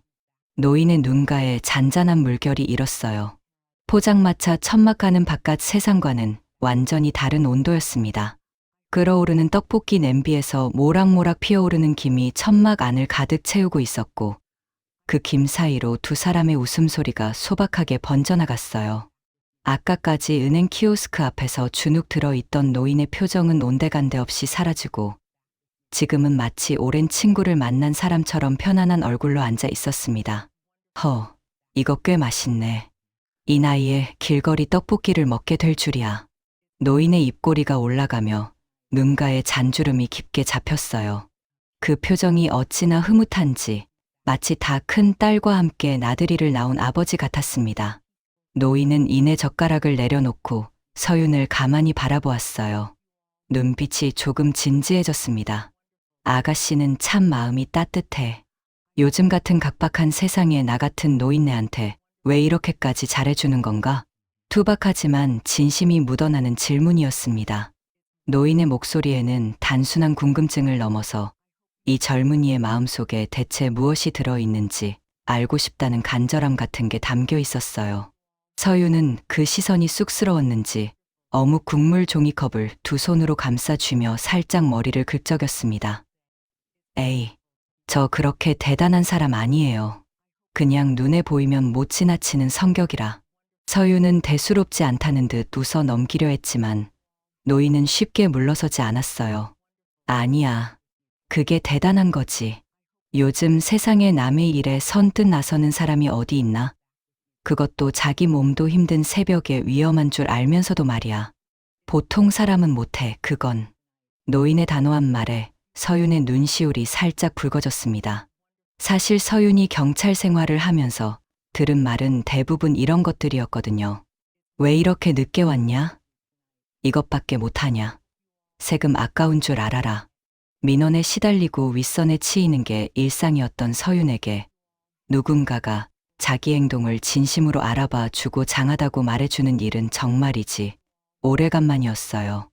노인의 눈가에 잔잔한 물결이 일었어요. 포장마차 천막 가는 바깥 세상과는 완전히 다른 온도였습니다. 끓어오르는 떡볶이 냄비에서 모락모락 피어오르는 김이 천막 안을 가득 채우고 있었고 그 김 사이로 두 사람의 웃음소리가 소박하게 번져나갔어요. 아까까지 은행 키오스크 앞에서 주눅 들어있던 노인의 표정은 온데간데 없이 사라지고 지금은 마치 오랜 친구를 만난 사람처럼 편안한 얼굴로 앉아 있었습니다. 이거 꽤 맛있네. 이 나이에 길거리 떡볶이를 먹게 될 줄이야. 노인의 입꼬리가 올라가며 눈가에 잔주름이 깊게 잡혔어요. 그 표정이 어찌나 흐뭇한지 마치 다 큰 딸과 함께 나들이를 나온 아버지 같았습니다. 노인은 이내 젓가락을 내려놓고 서윤을 가만히 바라보았어요. 눈빛이 조금 진지해졌습니다. 아가씨는 참 마음이 따뜻해. 요즘 같은 각박한 세상에 나 같은 노인네한테 왜 이렇게까지 잘해주는 건가? 투박하지만 진심이 묻어나는 질문이었습니다. 노인의 목소리에는 단순한 궁금증을 넘어서 이 젊은이의 마음속에 대체 무엇이 들어있는지 알고 싶다는 간절함 같은 게 담겨 있었어요. 서유는 그 시선이 쑥스러웠는지 어묵 국물 종이컵을 두 손으로 감싸쥐며 살짝 머리를 긁적였습니다. 에이, 저 그렇게 대단한 사람 아니에요. 그냥 눈에 보이면 못 지나치는 성격이라. 서유는 대수롭지 않다는 듯 웃어 넘기려 했지만 노인은 쉽게 물러서지 않았어요. 아니야. 그게 대단한 거지. 요즘 세상에 남의 일에 선뜻 나서는 사람이 어디 있나? 그것도 자기 몸도 힘든 새벽에 위험한 줄 알면서도 말이야. 보통 사람은 못해, 그건. 노인의 단호한 말에 서윤의 눈시울이 살짝 붉어졌습니다. 사실 서윤이 경찰 생활을 하면서 들은 말은 대부분 이런 것들이었거든요. 왜 이렇게 늦게 왔냐? 이것밖에 못하냐? 세금 아까운 줄 알아라. 민원에 시달리고 윗선에 치이는 게 일상이었던 서윤에게 누군가가 자기 행동을 진심으로 알아봐 주고 장하다고 말해주는 일은 정말이지 오래간만이었어요.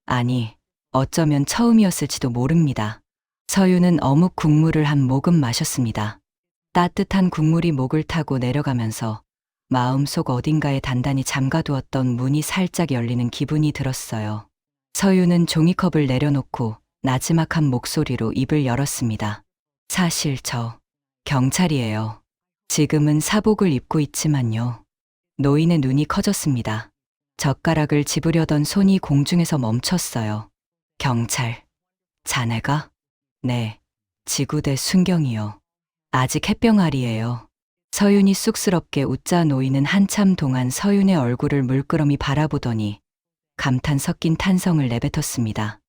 아니, 어쩌면 처음이었을지도 모릅니다. 서윤은 어묵 국물을 한 모금 마셨습니다. 따뜻한 국물이 목을 타고 내려가면서 마음속 어딘가에 단단히 잠가두었던 문이 살짝 열리는 기분이 들었어요. 서윤은 종이컵을 내려놓고 나지막한 목소리로 입을 열었습니다. 사실 저 경찰이에요. 지금은 사복을 입고 있지만요. 노인의 눈이 커졌습니다. 젓가락을 집으려던 손이 공중에서 멈췄어요. 경찰. 자네가? 네. 지구대 순경이요. 아직 햇병아리예요. 서윤이 쑥스럽게 웃자 노인은 한참 동안 서윤의 얼굴을 물끄러미 바라보더니 감탄 섞인 탄성을 내뱉었습니다.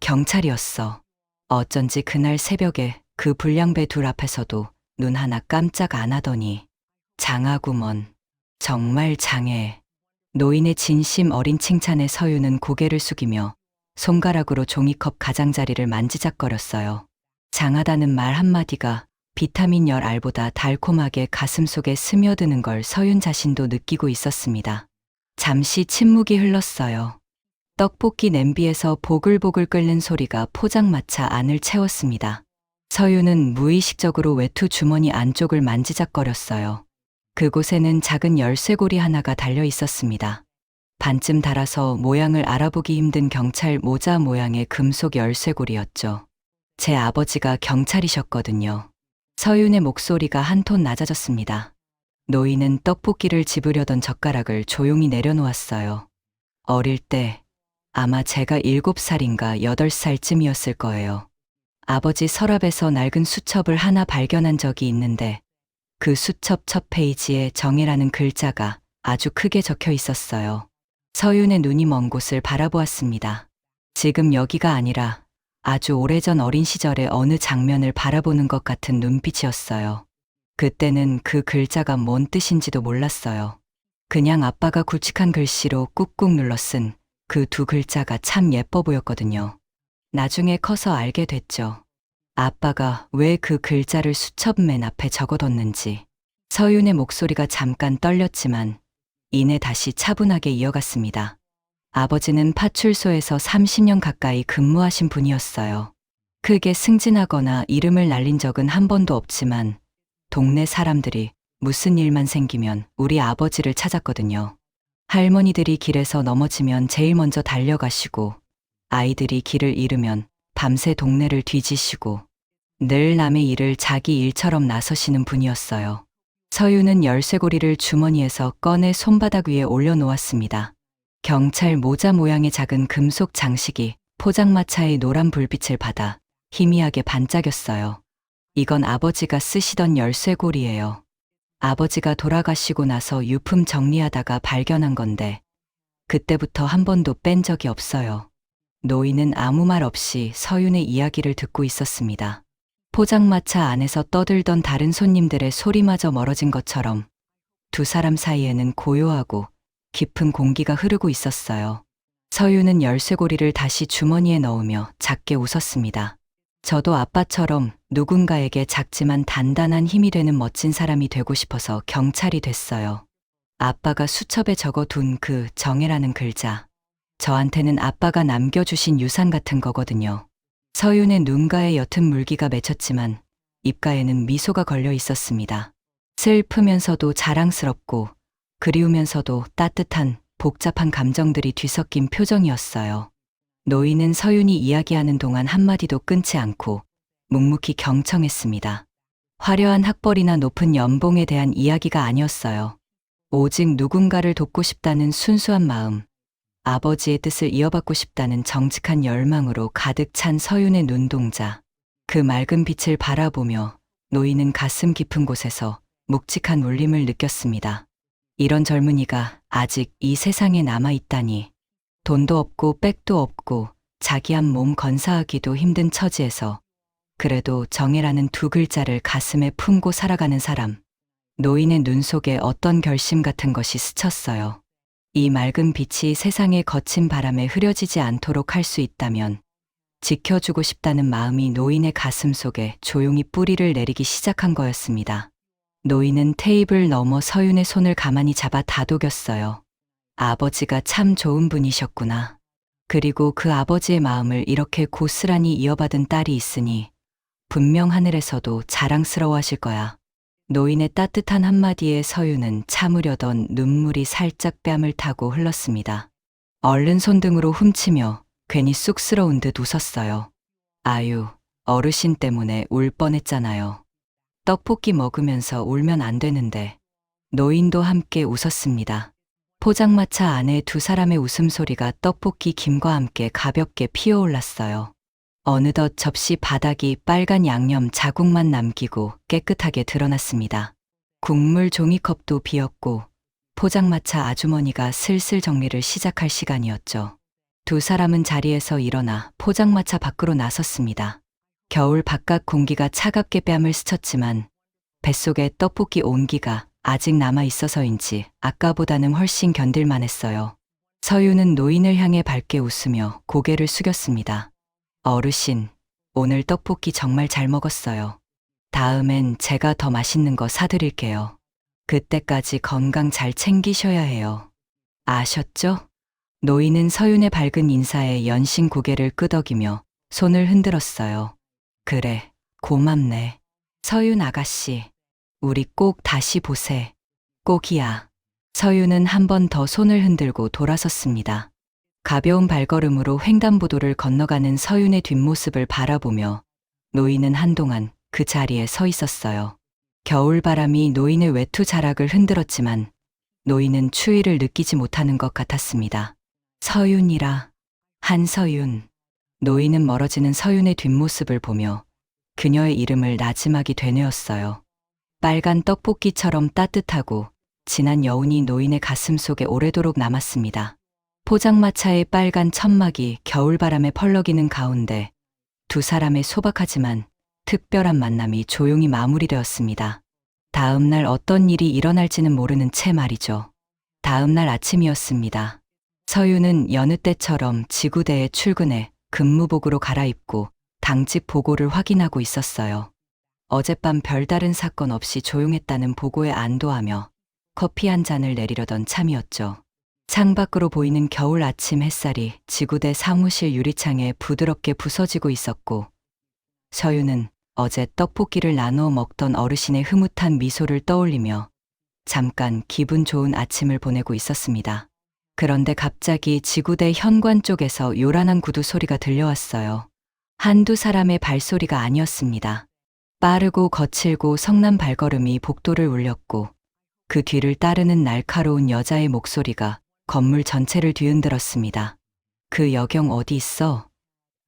경찰이었어. 어쩐지 그날 새벽에 그 불량배 둘 앞에서도 눈 하나 깜짝 안 하더니 장하구먼. 정말 장해. 노인의 진심 어린 칭찬에 서윤은 고개를 숙이며 손가락으로 종이컵 가장자리를 만지작거렸어요. 장하다는 말 한마디가 비타민 열 알보다 달콤하게 가슴속에 스며드는 걸 서윤 자신도 느끼고 있었습니다. 잠시 침묵이 흘렀어요. 떡볶이 냄비에서 보글보글 끓는 소리가 포장마차 안을 채웠습니다. 서윤은 무의식적으로 외투 주머니 안쪽을 만지작거렸어요. 그곳에는 작은 열쇠고리 하나가 달려 있었습니다. 반쯤 닳아서 모양을 알아보기 힘든 경찰 모자 모양의 금속 열쇠고리였죠. 제 아버지가 경찰이셨거든요. 서윤의 목소리가 한 톤 낮아졌습니다. 노인은 떡볶이를 집으려던 젓가락을 조용히 내려놓았어요. 어릴 때 아마 제가 7살인가 8살쯤이었을 거예요. 아버지 서랍에서 낡은 수첩을 하나 발견한 적이 있는데 그 수첩 첫 페이지에 정혜라는 글자가 아주 크게 적혀 있었어요. 서윤의 눈이 먼 곳을 바라보았습니다. 지금 여기가 아니라 아주 오래전 어린 시절의 어느 장면을 바라보는 것 같은 눈빛이었어요. 그때는 그 글자가 뭔 뜻인지도 몰랐어요. 그냥 아빠가 굵직한 글씨로 꾹꾹 눌러 쓴 그 두 글자가 참 예뻐 보였거든요. 나중에 커서 알게 됐죠. 아빠가 왜 그 글자를 수첩 맨 앞에 적어뒀는지. 서윤의 목소리가 잠깐 떨렸지만 이내 다시 차분하게 이어갔습니다. 아버지는 파출소에서 30년 가까이 근무하신 분이었어요. 크게 승진하거나 이름을 날린 적은 한 번도 없지만 동네 사람들이 무슨 일만 생기면 우리 아버지를 찾았거든요. 할머니들이 길에서 넘어지면 제일 먼저 달려가시고 아이들이 길을 잃으면 밤새 동네를 뒤지시고 늘 남의 일을 자기 일처럼 나서시는 분이었어요. 서윤은 열쇠고리를 주머니에서 꺼내 손바닥 위에 올려놓았습니다. 경찰 모자 모양의 작은 금속 장식이 포장마차의 노란 불빛을 받아 희미하게 반짝였어요. 이건 아버지가 쓰시던 열쇠고리예요. 아버지가 돌아가시고 나서 유품 정리하다가 발견한 건데 그때부터 한 번도 뺀 적이 없어요. 노인은 아무 말 없이 서윤의 이야기를 듣고 있었습니다. 포장마차 안에서 떠들던 다른 손님들의 소리마저 멀어진 것처럼 두 사람 사이에는 고요하고 깊은 공기가 흐르고 있었어요. 서윤은 열쇠고리를 다시 주머니에 넣으며 작게 웃었습니다. 저도 아빠처럼 누군가에게 작지만 단단한 힘이 되는 멋진 사람이 되고 싶어서 경찰이 됐어요. 아빠가 수첩에 적어둔 그 정혜라는 글자. 저한테는 아빠가 남겨주신 유산 같은 거거든요. 서윤의 눈가에 옅은 물기가 맺혔지만 입가에는 미소가 걸려 있었습니다. 슬프면서도 자랑스럽고 그리우면서도 따뜻한 복잡한 감정들이 뒤섞인 표정이었어요. 노인은 서윤이 이야기하는 동안 한마디도 끊지 않고 묵묵히 경청했습니다. 화려한 학벌이나 높은 연봉에 대한 이야기가 아니었어요. 오직 누군가를 돕고 싶다는 순수한 마음, 아버지의 뜻을 이어받고 싶다는 정직한 열망으로 가득 찬 서윤의 눈동자. 그 맑은 빛을 바라보며 노인은 가슴 깊은 곳에서 묵직한 울림을 느꼈습니다. 이런 젊은이가 아직 이 세상에 남아있다니. 돈도 없고 백도 없고 자기 한 몸 건사하기도 힘든 처지에서 그래도 정이라는 두 글자를 가슴에 품고 살아가는 사람. 노인의 눈 속에 어떤 결심 같은 것이 스쳤어요. 이 맑은 빛이 세상의 거친 바람에 흐려지지 않도록 할 수 있다면 지켜주고 싶다는 마음이 노인의 가슴 속에 조용히 뿌리를 내리기 시작한 거였습니다. 노인은 테이블 너머 서윤의 손을 가만히 잡아 다독였어요. 아버지가 참 좋은 분이셨구나. 그리고 그 아버지의 마음을 이렇게 고스란히 이어받은 딸이 있으니 분명 하늘에서도 자랑스러워하실 거야. 노인의 따뜻한 한마디에 서윤은 참으려던 눈물이 살짝 뺨을 타고 흘렀습니다. 얼른 손등으로 훔치며 괜히 쑥스러운 듯 웃었어요. 아유, 어르신 때문에 울 뻔했잖아요. 떡볶이 먹으면서 울면 안 되는데. 노인도 함께 웃었습니다. 포장마차 안에 두 사람의 웃음소리가 떡볶이 김과 함께 가볍게 피어올랐어요. 어느덧 접시 바닥이 빨간 양념 자국만 남기고 깨끗하게 드러났습니다. 국물 종이컵도 비었고 포장마차 아주머니가 슬슬 정리를 시작할 시간이었죠. 두 사람은 자리에서 일어나 포장마차 밖으로 나섰습니다. 겨울 바깥 공기가 차갑게 뺨을 스쳤지만 뱃속에 떡볶이 온기가 아직 남아 있어서인지 아까보다는 훨씬 견딜만 했어요. 서윤은 노인을 향해 밝게 웃으며 고개를 숙였습니다. 어르신, 오늘 떡볶이 정말 잘 먹었어요. 다음엔 제가 더 맛있는 거 사드릴게요. 그때까지 건강 잘 챙기셔야 해요. 아셨죠? 노인은 서윤의 밝은 인사에 연신 고개를 끄덕이며 손을 흔들었어요. 그래, 고맙네. 서윤 아가씨, 우리 꼭 다시 보세. 꼭이야. 서윤은 한 번 더 손을 흔들고 돌아섰습니다. 가벼운 발걸음으로 횡단보도를 건너가는 서윤의 뒷모습을 바라보며 노인은 한동안 그 자리에 서 있었어요. 겨울바람이 노인의 외투 자락을 흔들었지만 노인은 추위를 느끼지 못하는 것 같았습니다. 서윤이라. 한서윤. 노인은 멀어지는 서윤의 뒷모습을 보며 그녀의 이름을 나지막이 되뇌었어요. 빨간 떡볶이처럼 따뜻하고 진한 여운이 노인의 가슴 속에 오래도록 남았습니다. 포장마차의 빨간 천막이 겨울바람에 펄럭이는 가운데 두 사람의 소박하지만 특별한 만남이 조용히 마무리되었습니다. 다음 날 어떤 일이 일어날지는 모르는 채 말이죠. 다음 날 아침이었습니다. 서윤은 여느 때처럼 지구대에 출근해 근무복으로 갈아입고 당직 보고를 확인하고 있었어요. 어젯밤 별다른 사건 없이 조용했다는 보고에 안도하며 커피 한 잔을 내리려던 참이었죠. 창밖으로 보이는 겨울 아침 햇살이 지구대 사무실 유리창에 부드럽게 부서지고 있었고 서윤은 어제 떡볶이를 나누어 먹던 어르신의 흐뭇한 미소를 떠올리며 잠깐 기분 좋은 아침을 보내고 있었습니다. 그런데 갑자기 지구대 현관 쪽에서 요란한 구두 소리가 들려왔어요. 한두 사람의 발소리가 아니었습니다. 빠르고 거칠고 성난 발걸음이 복도를 울렸고 그 뒤를 따르는 날카로운 여자의 목소리가 건물 전체를 뒤흔들었습니다. 그 여경 어디 있어?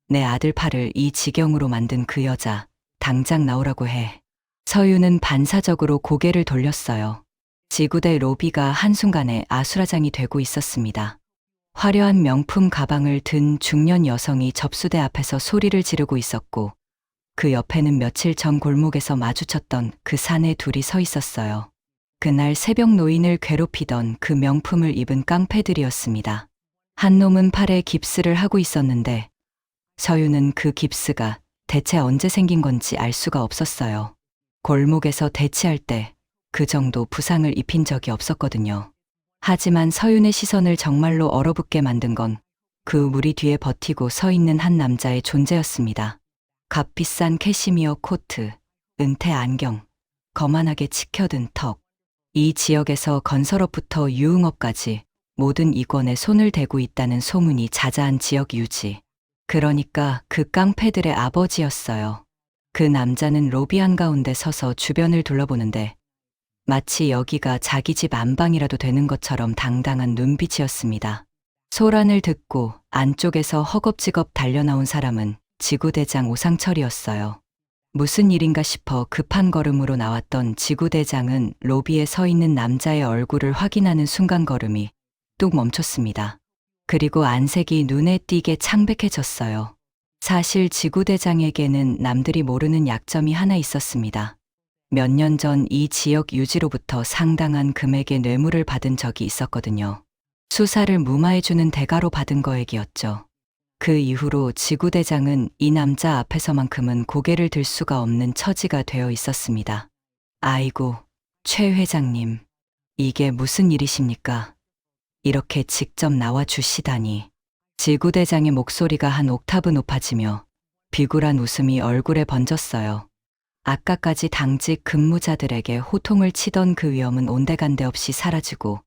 내 아들 팔을 이 지경으로 만든 그 여자, 당장 나오라고 해. 서윤은 반사적으로 고개를 돌렸어요. 지구대 로비가 한순간에 아수라장이 되고 있었습니다. 화려한 명품 가방을 든 중년 여성이 접수대 앞에서 소리를 지르고 있었고 그 옆에는 며칠 전 골목에서 마주쳤던 그 사내 둘이 서 있었어요. 그날 새벽 노인을 괴롭히던 그 명품을 입은 깡패들이었습니다. 한 놈은 팔에 깁스를 하고 있었는데 서윤은 그 깁스가 대체 언제 생긴 건지 알 수가 없었어요. 골목에서 대치할 때 그 정도 부상을 입힌 적이 없었거든요. 하지만 서윤의 시선을 정말로 얼어붙게 만든 건 그 무리 뒤에 버티고 서 있는 한 남자의 존재였습니다. 값비싼 캐시미어 코트, 은퇴 안경, 거만하게 치켜든 턱. 이 지역에서 건설업부터 유흥업까지 모든 이권에 손을 대고 있다는 소문이 자자한 지역 유지. 그러니까 그 깡패들의 아버지였어요. 그 남자는 로비 한가운데 서서 주변을 둘러보는데 마치 여기가 자기 집 안방이라도 되는 것처럼 당당한 눈빛이었습니다. 소란을 듣고 안쪽에서 허겁지겁 달려나온 사람은 지구대장 오상철이었어요. 무슨 일인가 싶어 급한 걸음으로 나왔던 지구대장은 로비에 서 있는 남자의 얼굴을 확인하는 순간 걸음이 뚝 멈췄습니다. 그리고 안색이 눈에 띄게 창백해졌어요. 사실 지구대장에게는 남들이 모르는 약점이 하나 있었습니다. 몇 년 전 이 지역 유지로부터 상당한 금액의 뇌물을 받은 적이 있었거든요. 수사를 무마해주는 대가로 받은 거액이었죠. 그 이후로 지구대장은 이 남자 앞에서만큼은 고개를 들 수가 없는 처지가 되어 있었습니다. 아이고, 최 회장님, 이게 무슨 일이십니까? 이렇게 직접 나와 주시다니. 지구대장의 목소리가 한 옥타브 높아지며 비굴한 웃음이 얼굴에 번졌어요. 아까까지 당직 근무자들에게 호통을 치던 그 위험은 온데간데 없이 사라지고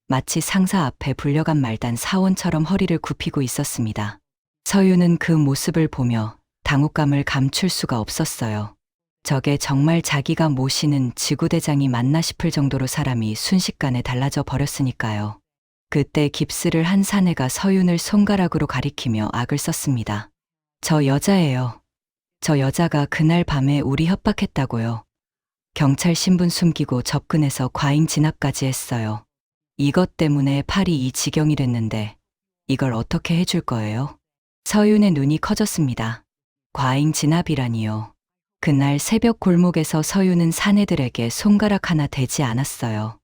마치 상사 앞에 불려간 말단 사원처럼 허리를 굽히고 있었습니다. 서유는 그 모습을 보며 당혹감을 감출 수가 없었어요. 저게 정말 자기가 모시는 지구대장이 맞나 싶을 정도로 사람이 순식간에 달라져 버렸으니까요. 그때 깁스를 한 사내가 서윤을 손가락으로 가리키며 악을 썼습니다. 저 여자예요. 저 여자가 그날 밤에 우리 협박했다고요. 경찰 신분 숨기고 접근해서 과잉 진압까지 했어요. 이것 때문에 팔이 이 지경이 됐는데 이걸 어떻게 해줄 거예요? 서윤의 눈이 커졌습니다. 과잉 진압이라니요. 그날 새벽 골목에서 서윤은 사내들에게 손가락 하나 대지 않았어요.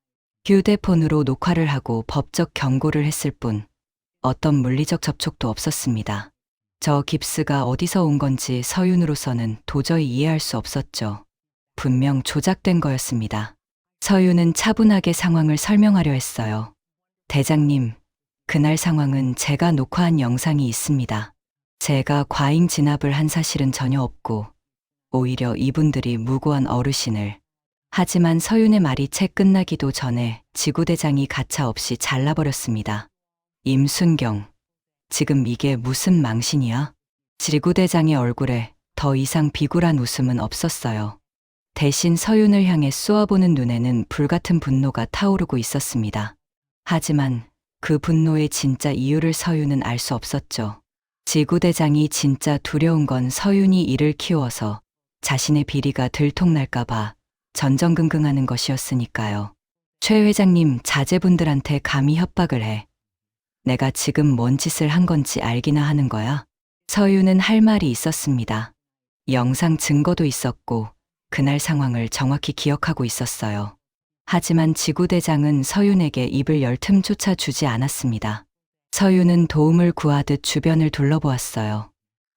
휴대폰으로 녹화를 하고 법적 경고를 했을 뿐 어떤 물리적 접촉도 없었습니다. 저 깁스가 어디서 온 건지 서윤으로서는 도저히 이해할 수 없었죠. 분명 조작된 거였습니다. 서윤은 차분하게 상황을 설명하려 했어요. 대장님, 그날 상황은 제가 녹화한 영상이 있습니다. 제가 과잉 진압을 한 사실은 전혀 없고 오히려 이분들이 무고한 어르신을. 하지만 서윤의 말이 채 끝나기도 전에 지구대장이 가차없이 잘라버렸습니다. 임순경, 지금 이게 무슨 망신이야? 지구대장의 얼굴에 더 이상 비굴한 웃음은 없었어요. 대신 서윤을 향해 쏘아보는 눈에는 불같은 분노가 타오르고 있었습니다. 하지만 그 분노의 진짜 이유를 서윤은 알 수 없었죠. 지구대장이 진짜 두려운 건 서윤이 이를 키워서 자신의 비리가 들통날까봐 전전긍긍하는 것이었으니까요. 최 회장님 자제분들한테 감히 협박을 해. 내가 지금 뭔 짓을 한 건지 알기나 하는 거야? 서윤은 할 말이 있었습니다. 영상 증거도 있었고 그날 상황을 정확히 기억하고 있었어요. 하지만 지구대장은 서윤에게 입을 열 틈조차 주지 않았습니다. 서윤은 도움을 구하듯 주변을 둘러보았어요.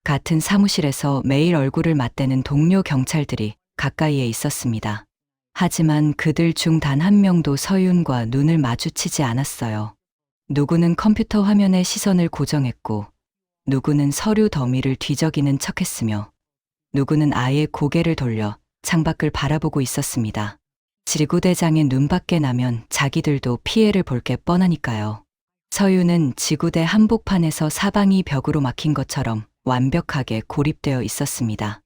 같은 사무실에서 매일 얼굴을 맞대는 동료 경찰들이 가까이에 있었습니다. 하지만 그들 중 단 한 명도 서윤과 눈을 마주치지 않았어요. 누구는 컴퓨터 화면에 시선을 고정했고, 누구는 서류 더미를 뒤적이는 척했으며, 누구는 아예 고개를 돌려 창밖을 바라보고 있었습니다. 지구대장의 눈밖에 나면 자기들도 피해를 볼 게 뻔하니까요. 서윤은 지구대 한복판에서 사방이 벽으로 막힌 것처럼 완벽하게 고립되어 있었습니다.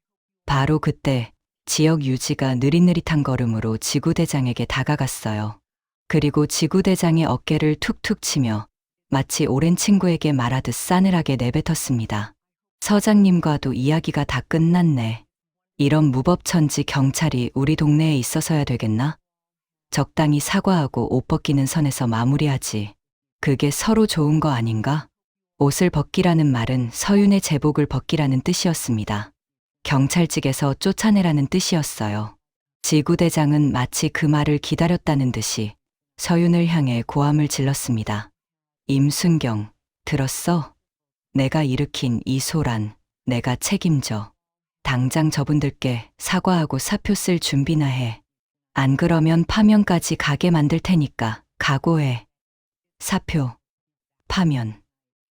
바로 그때 지역 유지가 느릿느릿한 걸음으로 지구대장에게 다가갔어요. 그리고 지구대장의 어깨를 툭툭 치며 마치 오랜 친구에게 말하듯 싸늘하게 내뱉었습니다. 서장님과도 이야기가 다 끝났네. 이런 무법천지 경찰이 우리 동네에 있어서야 되겠나? 적당히 사과하고 옷 벗기는 선에서 마무리하지. 그게 서로 좋은 거 아닌가? 옷을 벗기라는 말은 서윤의 제복을 벗기라는 뜻이었습니다. 경찰직에서 쫓아내라는 뜻이었어요. 지구대장은 마치 그 말을 기다렸다는 듯이 서윤을 향해 고함을 질렀습니다. 임순경, 들었어? 내가 일으킨 이 소란, 내가 책임져. 당장 저분들께 사과하고 사표 쓸 준비나 해. 안 그러면 파면까지 가게 만들 테니까 각오해. 사표, 파면.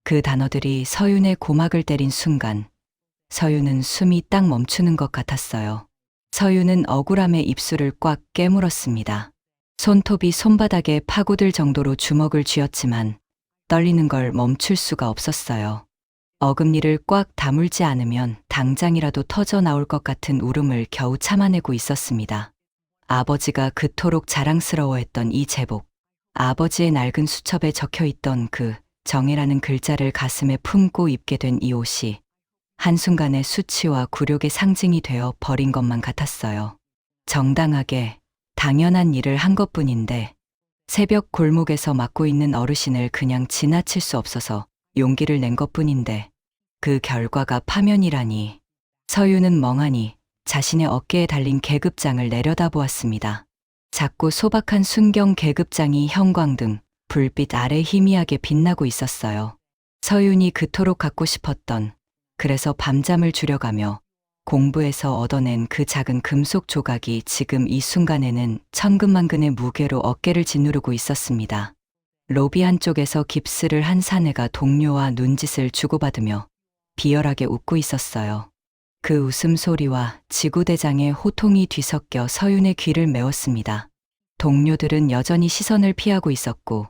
그 단어들이 서윤의 고막을 때린 순간 서윤은 숨이 딱 멈추는 것 같았어요. 서윤은 억울함에 입술을 꽉 깨물었습니다. 손톱이 손바닥에 파고들 정도로 주먹을 쥐었지만 떨리는 걸 멈출 수가 없었어요. 어금니를 꽉 다물지 않으면 당장이라도 터져 나올 것 같은 울음을 겨우 참아내고 있었습니다. 아버지가 그토록 자랑스러워했던 이 제복, 아버지의 낡은 수첩에 적혀있던 그 정혜라는 글자를 가슴에 품고 입게 된 이 옷이 한순간에 수치와 굴욕의 상징이 되어 버린 것만 같았어요. 정당하게 당연한 일을 한 것뿐인데 새벽 골목에서 맡고 있는 어르신을 그냥 지나칠 수 없어서 용기를 낸 것뿐인데 그 결과가 파면이라니. 서윤은 멍하니 자신의 어깨에 달린 계급장을 내려다보았습니다. 작고 소박한 순경 계급장이 형광등, 불빛 아래 희미하게 빛나고 있었어요. 서윤이 그토록 갖고 싶었던, 그래서 밤잠을 줄여가며 공부해서 얻어낸 그 작은 금속 조각이 지금 이 순간에는 천근만근의 무게로 어깨를 짓누르고 있었습니다. 로비 한쪽에서 깁스를 한 사내가 동료와 눈짓을 주고받으며 비열하게 웃고 있었어요. 그 웃음소리와 지구대장의 호통이 뒤섞여 서윤의 귀를 메웠습니다. 동료들은 여전히 시선을 피하고 있었고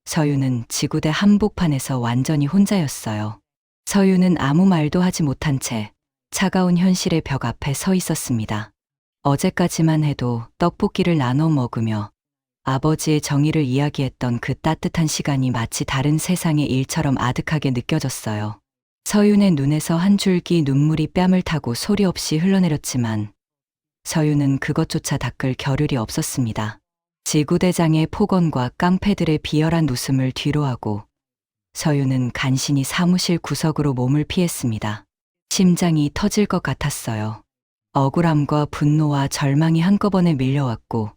서윤은 지구대 한복판에서 완전히 혼자였어요. 서윤은 아무 말도 하지 못한 채 차가운 현실의 벽 앞에 서 있었습니다. 어제까지만 해도 떡볶이를 나눠 먹으며 아버지의 정의를 이야기했던 그 따뜻한 시간이 마치 다른 세상의 일처럼 아득하게 느껴졌어요. 서윤의 눈에서 한 줄기 눈물이 뺨을 타고 소리 없이 흘러내렸지만 서윤은 그것조차 닦을 겨를이 없었습니다. 지구대장의 폭언과 깡패들의 비열한 웃음을 뒤로하고 서윤은 간신히 사무실 구석으로 몸을 피했습니다. 심장이 터질 것 같았어요. 억울함과 분노와 절망이 한꺼번에 밀려왔고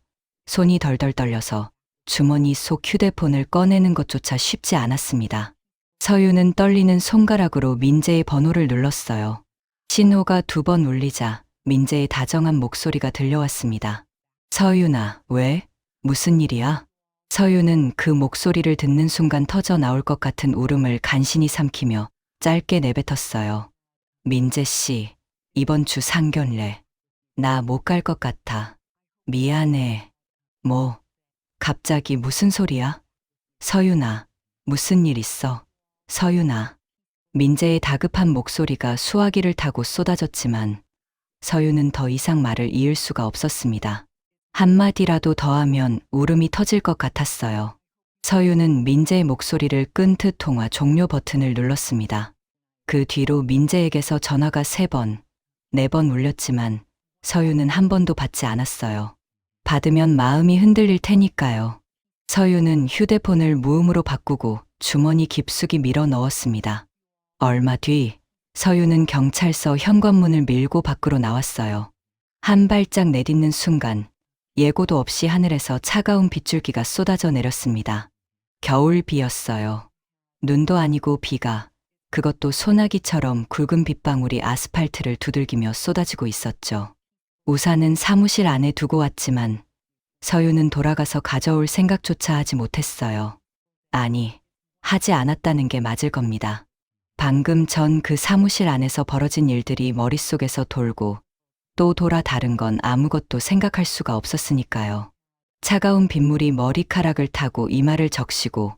손이 덜덜 떨려서 주머니 속 휴대폰을 꺼내는 것조차 쉽지 않았습니다. 서윤은 떨리는 손가락으로 민재의 번호를 눌렀어요. 신호가 2번 울리자 민재의 다정한 목소리가 들려왔습니다. 서윤아, 왜? 무슨 일이야? 서윤은 그 목소리를 듣는 순간 터져 나올 것 같은 울음을 간신히 삼키며 짧게 내뱉었어요. 민재 씨, 이번 주 상견례. 나 못 갈 것 같아. 미안해. 뭐, 갑자기 무슨 소리야? 서윤아, 무슨 일 있어? 서윤아. 민재의 다급한 목소리가 수화기를 타고 쏟아졌지만 서윤은 더 이상 말을 이을 수가 없었습니다. 한마디라도 더 하면 울음이 터질 것 같았어요. 서윤은 민재의 목소리를 끈트 통화 종료 버튼을 눌렀습니다. 그 뒤로 민재에게서 전화가 3번, 4번 울렸지만 서윤은 한 번도 받지 않았어요. 받으면 마음이 흔들릴 테니까요. 서윤은 휴대폰을 무음으로 바꾸고 주머니 깊숙이 밀어 넣었습니다. 얼마 뒤 서윤은 경찰서 현관문을 밀고 밖으로 나왔어요. 한 발짝 내딛는 순간 예고도 없이 하늘에서 차가운 빗줄기가 쏟아져 내렸습니다. 겨울비였어요. 눈도 아니고 비가, 그것도 소나기처럼 굵은 빗방울이 아스팔트를 두들기며 쏟아지고 있었죠. 우산은 사무실 안에 두고 왔지만 서윤은 돌아가서 가져올 생각조차 하지 못했어요. 아니, 하지 않았다는 게 맞을 겁니다. 방금 전 그 사무실 안에서 벌어진 일들이 머릿속에서 돌고 또 돌아 다른 건 아무것도 생각할 수가 없었으니까요. 차가운 빗물이 머리카락을 타고 이마를 적시고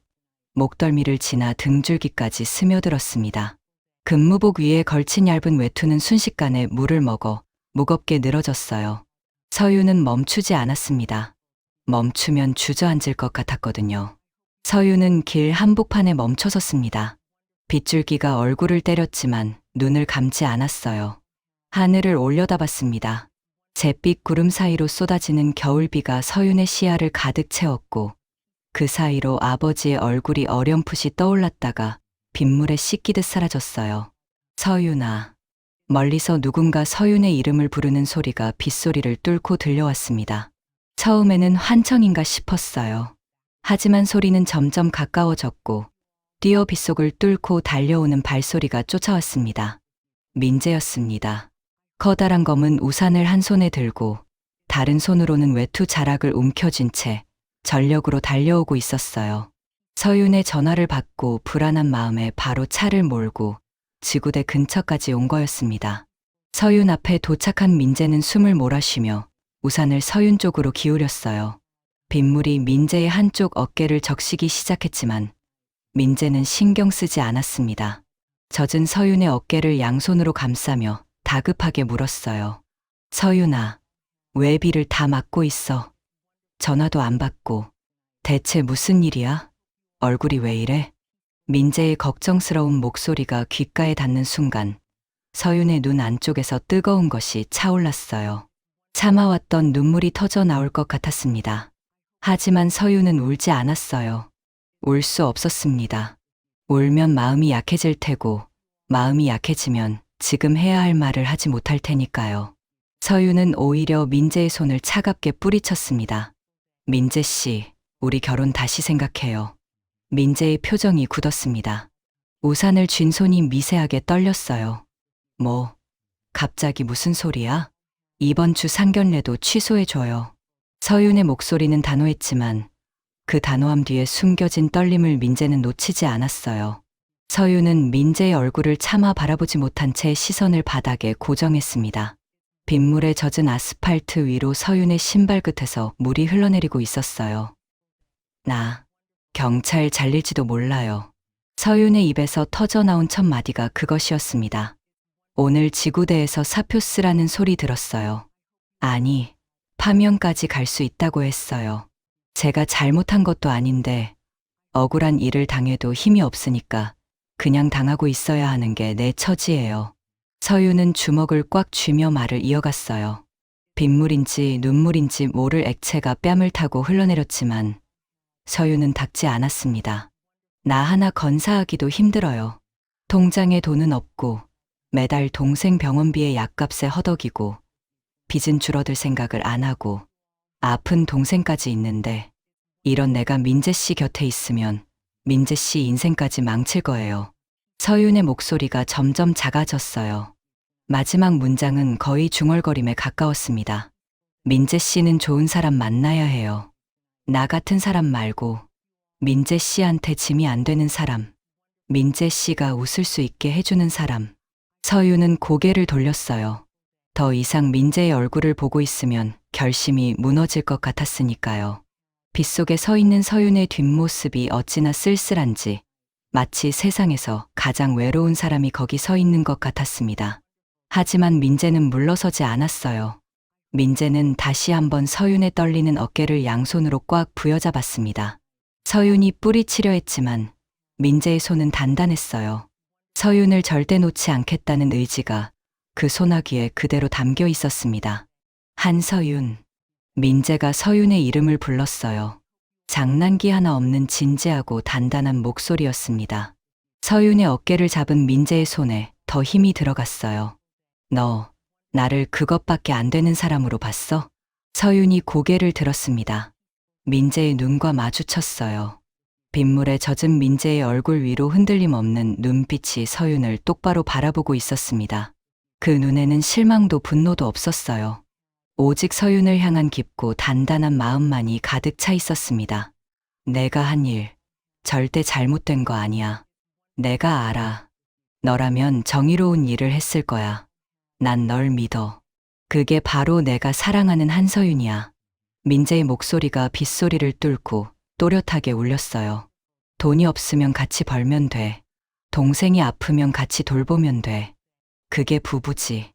목덜미를 지나 등줄기까지 스며들었습니다. 근무복 위에 걸친 얇은 외투는 순식간에 물을 먹어 무겁게 늘어졌어요. 서윤은 멈추지 않았습니다. 멈추면 주저앉을 것 같았거든요. 서윤은 길 한복판에 멈춰섰습니다. 빗줄기가 얼굴을 때렸지만 눈을 감지 않았어요. 하늘을 올려다봤습니다. 잿빛 구름 사이로 쏟아지는 겨울비가 서윤의 시야를 가득 채웠고 그 사이로 아버지의 얼굴이 어렴풋이 떠올랐다가 빗물에 씻기듯 사라졌어요. 서윤아. 멀리서 누군가 서윤의 이름을 부르는 소리가 빗소리를 뚫고 들려왔습니다. 처음에는 환청인가 싶었어요. 하지만 소리는 점점 가까워졌고 뛰어 빗속을 뚫고 달려오는 발소리가 쫓아왔습니다. 민재였습니다. 커다란 검은 우산을 한 손에 들고 다른 손으로는 외투 자락을 움켜쥔 채 전력으로 달려오고 있었어요. 서윤의 전화를 받고 불안한 마음에 바로 차를 몰고 지구대 근처까지 온 거였습니다. 서윤 앞에 도착한 민재는 숨을 몰아쉬며 우산을 서윤 쪽으로 기울였어요. 빗물이 민재의 한쪽 어깨를 적시기 시작했지만 민재는 신경 쓰지 않았습니다. 젖은 서윤의 어깨를 양손으로 감싸며 다급하게 물었어요. 서윤아, 왜 비를 다 맞고 있어? 전화도 안 받고. 대체 무슨 일이야? 얼굴이 왜 이래? 민재의 걱정스러운 목소리가 귓가에 닿는 순간 서윤의 눈 안쪽에서 뜨거운 것이 차올랐어요. 참아왔던 눈물이 터져 나올 것 같았습니다. 하지만 서윤은 울지 않았어요. 울 수 없었습니다. 울면 마음이 약해질 테고 마음이 약해지면 지금 해야 할 말을 하지 못할 테니까요. 서윤은 오히려 민재의 손을 차갑게 뿌리쳤습니다. 민재 씨, 우리 결혼 다시 생각해요. 민재의 표정이 굳었습니다. 우산을 쥔 손이 미세하게 떨렸어요. 뭐, 갑자기 무슨 소리야? 이번 주 상견례도 취소해줘요. 서윤의 목소리는 단호했지만 그 단호함 뒤에 숨겨진 떨림을 민재는 놓치지 않았어요. 서윤은 민재의 얼굴을 차마 바라보지 못한 채 시선을 바닥에 고정했습니다. 빗물에 젖은 아스팔트 위로 서윤의 신발 끝에서 물이 흘러내리고 있었어요. 나 경찰 잘릴지도 몰라요. 서윤의 입에서 터져나온 첫 마디가 그것이었습니다. 오늘 지구대에서 사표 쓰라는 소리 들었어요. 아니, 파면까지 갈 수 있다고 했어요. 제가 잘못한 것도 아닌데 억울한 일을 당해도 힘이 없으니까 그냥 당하고 있어야 하는 게 내 처지예요. 서윤은 주먹을 꽉 쥐며 말을 이어갔어요. 빗물인지 눈물인지 모를 액체가 뺨을 타고 흘러내렸지만 서윤은 닦지 않았습니다. 나 하나 건사하기도 힘들어요. 통장에 돈은 없고 매달 동생 병원비에 약값에 허덕이고 빚은 줄어들 생각을 안 하고 아픈 동생까지 있는데 이런 내가 민재 씨 곁에 있으면 민재 씨 인생까지 망칠 거예요. 서윤의 목소리가 점점 작아졌어요. 마지막 문장은 거의 중얼거림에 가까웠습니다. 민재 씨는 좋은 사람 만나야 해요. 나 같은 사람 말고 민재 씨한테 짐이 안 되는 사람. 민재 씨가 웃을 수 있게 해주는 사람. 서윤은 고개를 돌렸어요. 더 이상 민재의 얼굴을 보고 있으면 결심이 무너질 것 같았으니까요. 빗속에 서 있는 서윤의 뒷모습이 어찌나 쓸쓸한지 마치 세상에서 가장 외로운 사람이 거기 서 있는 것 같았습니다. 하지만 민재는 물러서지 않았어요. 민재는 다시 한번 서윤의 떨리는 어깨를 양손으로 꽉 부여잡았습니다. 서윤이 뿌리치려 했지만 민재의 손은 단단했어요. 서윤을 절대 놓지 않겠다는 의지가 그 소나기에 그대로 담겨 있었습니다. 한서윤. 민재가 서윤의 이름을 불렀어요. 장난기 하나 없는 진지하고 단단한 목소리였습니다. 서윤의 어깨를 잡은 민재의 손에 더 힘이 들어갔어요. 너, 나를 그것밖에 안 되는 사람으로 봤어? 서윤이 고개를 들었습니다. 민재의 눈과 마주쳤어요. 빗물에 젖은 민재의 얼굴 위로 흔들림 없는 눈빛이 서윤을 똑바로 바라보고 있었습니다. 그 눈에는 실망도 분노도 없었어요. 오직 서윤을 향한 깊고 단단한 마음만이 가득 차 있었습니다. 내가 한 일, 절대 잘못된 거 아니야. 내가 알아. 너라면 정의로운 일을 했을 거야. 난 널 믿어. 그게 바로 내가 사랑하는 한서윤이야. 민재의 목소리가 빗소리를 뚫고 또렷하게 울렸어요. 돈이 없으면 같이 벌면 돼. 동생이 아프면 같이 돌보면 돼. 그게 부부지.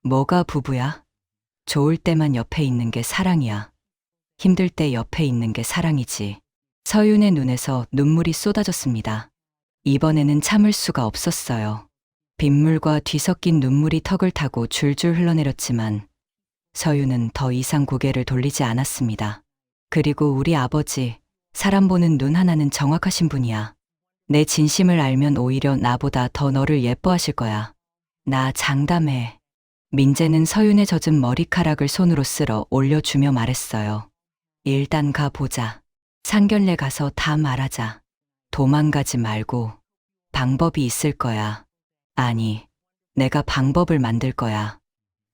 뭐가 부부야? 좋을 때만 옆에 있는 게 사랑이야. 힘들 때 옆에 있는 게 사랑이지. 서윤의 눈에서 눈물이 쏟아졌습니다. 이번에는 참을 수가 없었어요. 빗물과 뒤섞인 눈물이 턱을 타고 줄줄 흘러내렸지만 서윤은 더 이상 고개를 돌리지 않았습니다. 그리고 우리 아버지, 사람 보는 눈 하나는 정확하신 분이야. 내 진심을 알면 오히려 나보다 더 너를 예뻐하실 거야. 나 장담해. 민재는 서윤의 젖은 머리카락을 손으로 쓸어 올려주며 말했어요. 일단 가보자. 상견례 가서 다 말하자. 도망가지 말고. 방법이 있을 거야. 아니, 내가 방법을 만들 거야.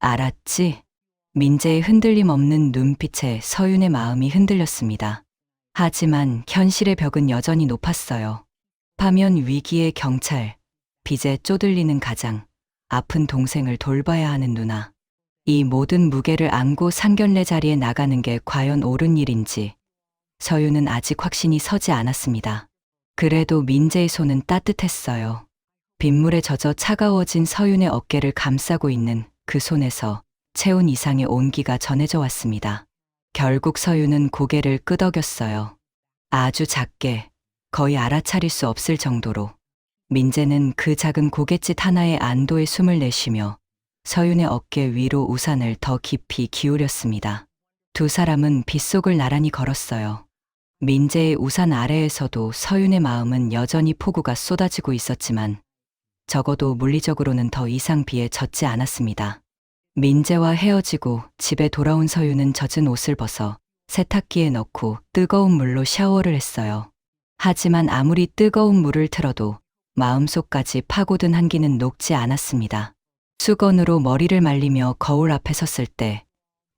알았지? 민재의 흔들림 없는 눈빛에 서윤의 마음이 흔들렸습니다. 하지만 현실의 벽은 여전히 높았어요. 파면 위기의 경찰, 빚에 쪼들리는 가장, 아픈 동생을 돌봐야 하는 누나. 이 모든 무게를 안고 상견례 자리에 나가는 게 과연 옳은 일인지 서유는 아직 확신이 서지 않았습니다. 그래도 민재의 손은 따뜻했어요. 빗물에 젖어 차가워진 서윤의 어깨를 감싸고 있는 그 손에서 체온 이상의 온기가 전해져 왔습니다. 결국 서윤은 고개를 끄덕였어요. 아주 작게, 거의 알아차릴 수 없을 정도로. 민재는 그 작은 고갯짓 하나에 안도의 숨을 내쉬며 서윤의 어깨 위로 우산을 더 깊이 기울였습니다. 두 사람은 빗속을 나란히 걸었어요. 민재의 우산 아래에서도 서윤의 마음은 여전히 폭우가 쏟아지고 있었지만 적어도 물리적으로는 더 이상 비에 젖지 않았습니다. 민재와 헤어지고 집에 돌아온 서윤은 젖은 옷을 벗어 세탁기에 넣고 뜨거운 물로 샤워를 했어요. 하지만 아무리 뜨거운 물을 틀어도 마음속까지 파고든 한기는 녹지 않았습니다. 수건으로 머리를 말리며 거울 앞에 섰을 때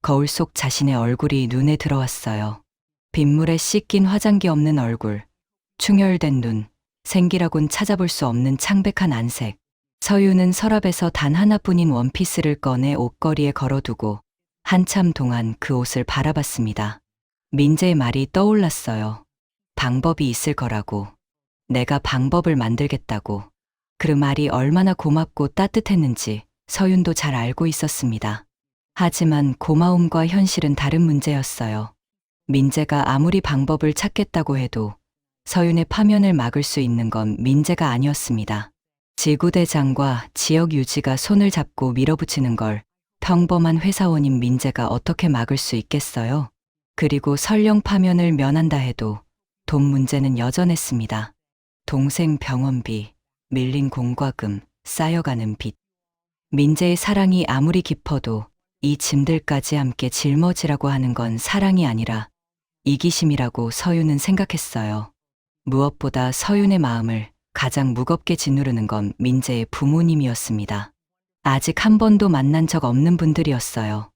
거울 속 자신의 얼굴이 눈에 들어왔어요. 빗물에 씻긴 화장기 없는 얼굴, 충혈된 눈, 생기라곤 찾아볼 수 없는 창백한 안색. 서유는 서랍에서 단 하나뿐인 원피스를 꺼내 옷걸이에 걸어두고 한참 동안 그 옷을 바라봤습니다. 민재의 말이 떠올랐어요. 방법이 있을 거라고. 내가 방법을 만들겠다고. 그 말이 얼마나 고맙고 따뜻했는지 서윤도 잘 알고 있었습니다. 하지만 고마움과 현실은 다른 문제였어요. 민재가 아무리 방법을 찾겠다고 해도 서윤의 파면을 막을 수 있는 건 민재가 아니었습니다. 지구대장과 지역 유지가 손을 잡고 밀어붙이는 걸 평범한 회사원인 민재가 어떻게 막을 수 있겠어요? 그리고 설령 파면을 면한다 해도 돈 문제는 여전했습니다. 동생 병원비, 밀린 공과금, 쌓여가는 빚. 민재의 사랑이 아무리 깊어도 이 짐들까지 함께 짊어지라고 하는 건 사랑이 아니라 이기심이라고 서윤은 생각했어요. 무엇보다 서윤의 마음을 가장 무겁게 짓누르는 건 민재의 부모님이었습니다. 아직 한 번도 만난 적 없는 분들이었어요.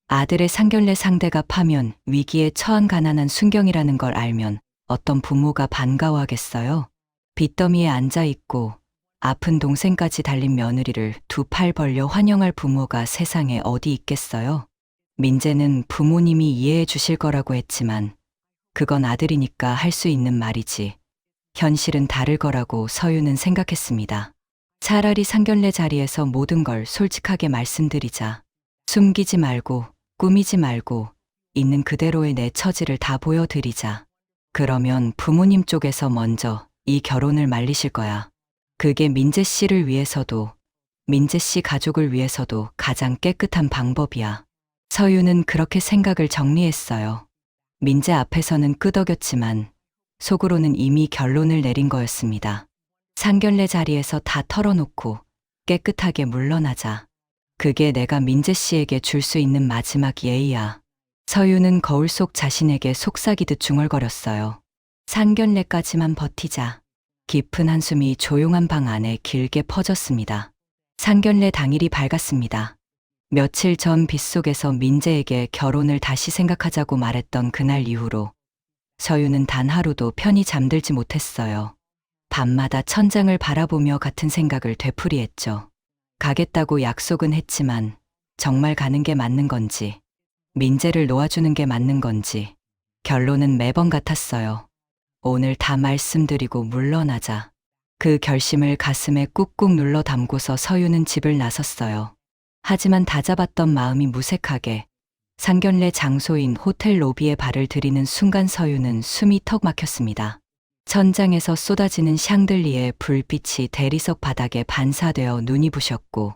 아들의 상견례 상대가 파면 위기에 처한 가난한 순경이라는 걸 알면 어떤 부모가 반가워하겠어요? 빚더미에 앉아있고 아픈 동생까지 달린 며느리를 두 팔 벌려 환영할 부모가 세상에 어디 있겠어요? 민재는 부모님이 이해해 주실 거라고 했지만 그건 아들이니까 할 수 있는 말이지. 현실은 다를 거라고 서유는 생각했습니다. 차라리 상견례 자리에서 모든 걸 솔직하게 말씀드리자. 숨기지 말고 꾸미지 말고 있는 그대로의 내 처지를 다 보여드리자. 그러면 부모님 쪽에서 먼저 이 결혼을 말리실 거야. 그게 민재 씨를 위해서도 민재 씨 가족을 위해서도 가장 깨끗한 방법이야. 서유는 그렇게 생각을 정리했어요. 민재 앞에서는 끄덕였지만 속으로는 이미 결론을 내린 거였습니다. 상견례 자리에서 다 털어놓고 깨끗하게 물러나자. 그게 내가 민재 씨에게 줄 수 있는 마지막 예의야. 서유는 거울 속 자신에게 속삭이듯 중얼거렸어요. 상견례까지만 버티자. 깊은 한숨이 조용한 방 안에 길게 퍼졌습니다. 상견례 당일이 밝았습니다. 며칠 전 빗속에서 민재에게 결혼을 다시 생각하자고 말했던 그날 이후로 서유는 단 하루도 편히 잠들지 못했어요. 밤마다 천장을 바라보며 같은 생각을 되풀이했죠. 가겠다고 약속은 했지만 정말 가는 게 맞는 건지, 민재를 놓아주는 게 맞는 건지 결론은 매번 같았어요. 오늘 다 말씀드리고 물러나자. 그 결심을 가슴에 꾹꾹 눌러 담고서 서유는 집을 나섰어요. 하지만 다잡았던 마음이 무색하게 상견례 장소인 호텔 로비에 발을 들이는 순간 서유는 숨이 턱 막혔습니다. 천장에서 쏟아지는 샹들리에 불빛이 대리석 바닥에 반사되어 눈이 부셨고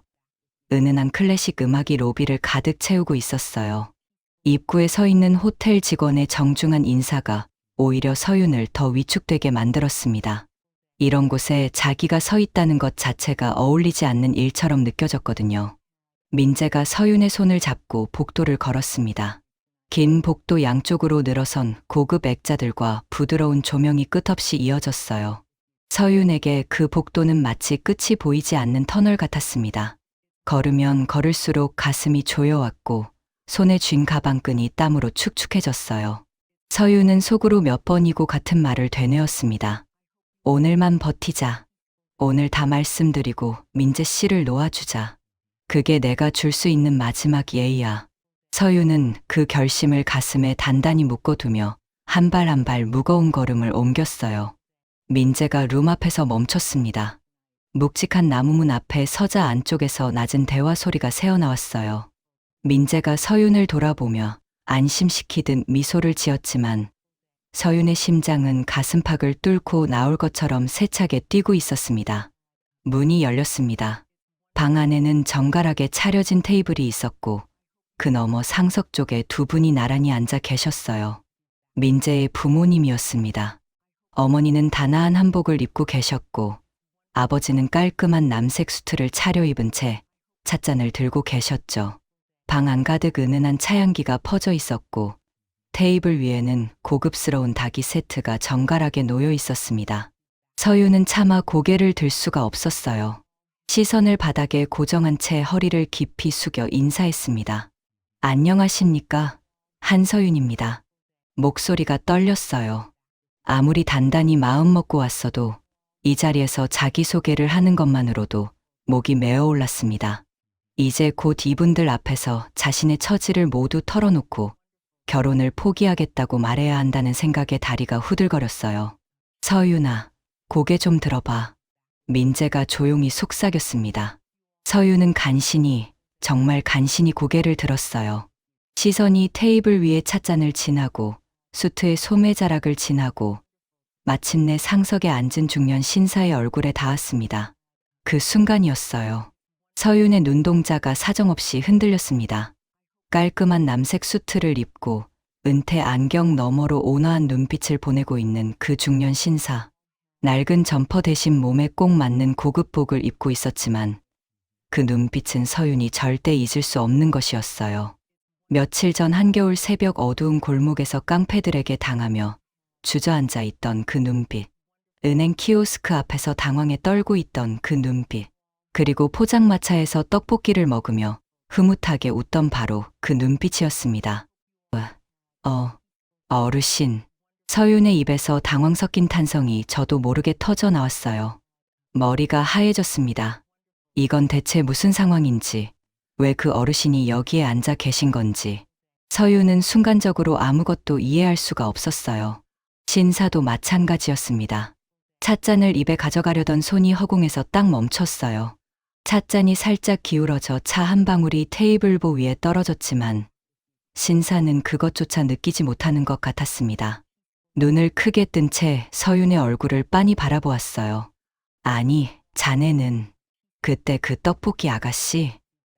은은한 클래식 음악이 로비를 가득 채우고 있었어요. 입구에 서 있는 호텔 직원의 정중한 인사가 오히려 서윤을 더 위축되게 만들었습니다. 이런 곳에 자기가 서 있다는 것 자체가 어울리지 않는 일처럼 느껴졌거든요. 민재가 서윤의 손을 잡고 복도를 걸었습니다. 긴 복도 양쪽으로 늘어선 고급 액자들과 부드러운 조명이 끝없이 이어졌어요. 서윤에게 그 복도는 마치 끝이 보이지 않는 터널 같았습니다. 걸으면 걸을수록 가슴이 조여왔고 손에 쥔 가방끈이 땀으로 축축해졌어요. 서윤은 속으로 몇 번이고 같은 말을 되뇌었습니다. 오늘만 버티자. 오늘 다 말씀드리고 민재 씨를 놓아주자. 그게 내가 줄 수 있는 마지막 예의야. 서유는 그 결심을 가슴에 단단히 묶어두며 한 발 한 발 무거운 걸음을 옮겼어요. 민재가 룸 앞에서 멈췄습니다. 묵직한 나무문 앞에 서자 안쪽에서 낮은 대화 소리가 새어나왔어요. 민재가 서윤을 돌아보며 안심시키듯 미소를 지었지만 서윤의 심장은 가슴팍을 뚫고 나올 것처럼 세차게 뛰고 있었습니다. 문이 열렸습니다. 방 안에는 정갈하게 차려진 테이블이 있었고 그 너머 상석 쪽에 두 분이 나란히 앉아 계셨어요. 민재의 부모님이었습니다. 어머니는 단아한 한복을 입고 계셨고 아버지는 깔끔한 남색 수트를 차려입은 채 찻잔을 들고 계셨죠. 방 안가득 은은한 차향기가 퍼져 있었고 테이블 위에는 고급스러운 닭이 세트가 정갈하게 놓여 있었습니다. 서유는 차마 고개를 들 수가 없었어요. 시선을 바닥에 고정한 채 허리를 깊이 숙여 인사했습니다. 안녕하십니까? 한서윤입니다. 목소리가 떨렸어요. 아무리 단단히 마음먹고 왔어도 이 자리에서 자기소개를 하는 것만으로도 목이 메어 올랐습니다. 이제 곧 이분들 앞에서 자신의 처지를 모두 털어놓고 결혼을 포기하겠다고 말해야 한다는 생각에 다리가 후들거렸어요. 서윤아, 고개 좀 들어봐. 민재가 조용히 속삭였습니다. 서윤은 간신히, 정말 간신히 고개를 들었어요. 시선이 테이블 위의 찻잔을 지나고 수트의 소매자락을 지나고 마침내 상석에 앉은 중년 신사의 얼굴에 닿았습니다. 그 순간이었어요. 서윤의 눈동자가 사정없이 흔들렸습니다. 깔끔한 남색 수트를 입고 은퇴 안경 너머로 온화한 눈빛을 보내고 있는 그 중년 신사. 낡은 점퍼 대신 몸에 꼭 맞는 고급복을 입고 있었지만 그 눈빛은 서윤이 절대 잊을 수 없는 것이었어요. 며칠 전 한겨울 새벽 어두운 골목에서 깡패들에게 당하며 주저앉아 있던 그 눈빛. 은행 키오스크 앞에서 당황해 떨고 있던 그 눈빛. 그리고 포장마차에서 떡볶이를 먹으며 흐뭇하게 웃던 바로 그 눈빛이었습니다. 어르신. 서윤의 입에서 당황 섞인 탄성이 저도 모르게 터져 나왔어요. 머리가 하얘졌습니다. 이건 대체 무슨 상황인지, 왜 그 어르신이 여기에 앉아 계신 건지. 서윤은 순간적으로 아무것도 이해할 수가 없었어요. 신사도 마찬가지였습니다. 찻잔을 입에 가져가려던 손이 허공에서 딱 멈췄어요. 찻잔이 살짝 기울어져 차 한 방울이 테이블보 위에 떨어졌지만 신사는 그것조차 느끼지 못하는 것 같았습니다. 눈을 크게 뜬 채 서윤의 얼굴을 빤히 바라보았어요. 아니, 자네는 그때 그 떡볶이 아가씨?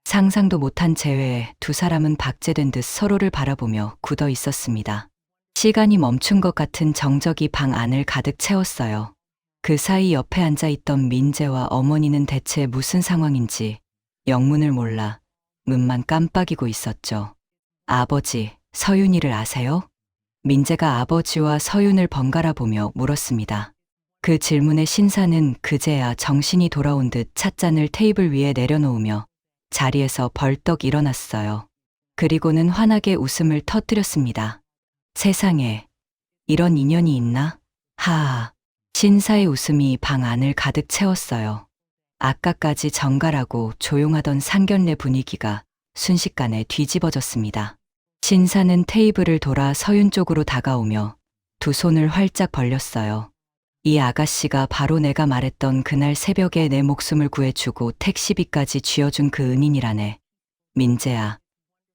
상상도 못한 재회에 두 사람은 박제된 듯 서로를 바라보며 굳어 있었습니다. 시간이 멈춘 것 같은 정적이 방 안을 가득 채웠어요. 그 사이 옆에 앉아있던 민재와 어머니는 대체 무슨 상황인지 영문을 몰라 눈만 깜빡이고 있었죠. 아버지, 서윤이를 아세요? 민재가 아버지와 서윤을 번갈아 보며 물었습니다. 그 질문에 신사는 그제야 정신이 돌아온 듯 찻잔을 테이블 위에 내려놓으며 자리에서 벌떡 일어났어요. 그리고는 환하게 웃음을 터뜨렸습니다. 세상에, 이런 인연이 있나? 하하. 신사의 웃음이 방 안을 가득 채웠어요. 아까까지 정갈하고 조용하던 상견례 분위기가 순식간에 뒤집어졌습니다. 신사는 테이블을 돌아 서윤 쪽으로 다가오며 두 손을 활짝 벌렸어요. 이 아가씨가 바로 내가 말했던 그날 새벽에 내 목숨을 구해주고 택시비까지 쥐어준 그 은인이라네. 민재야,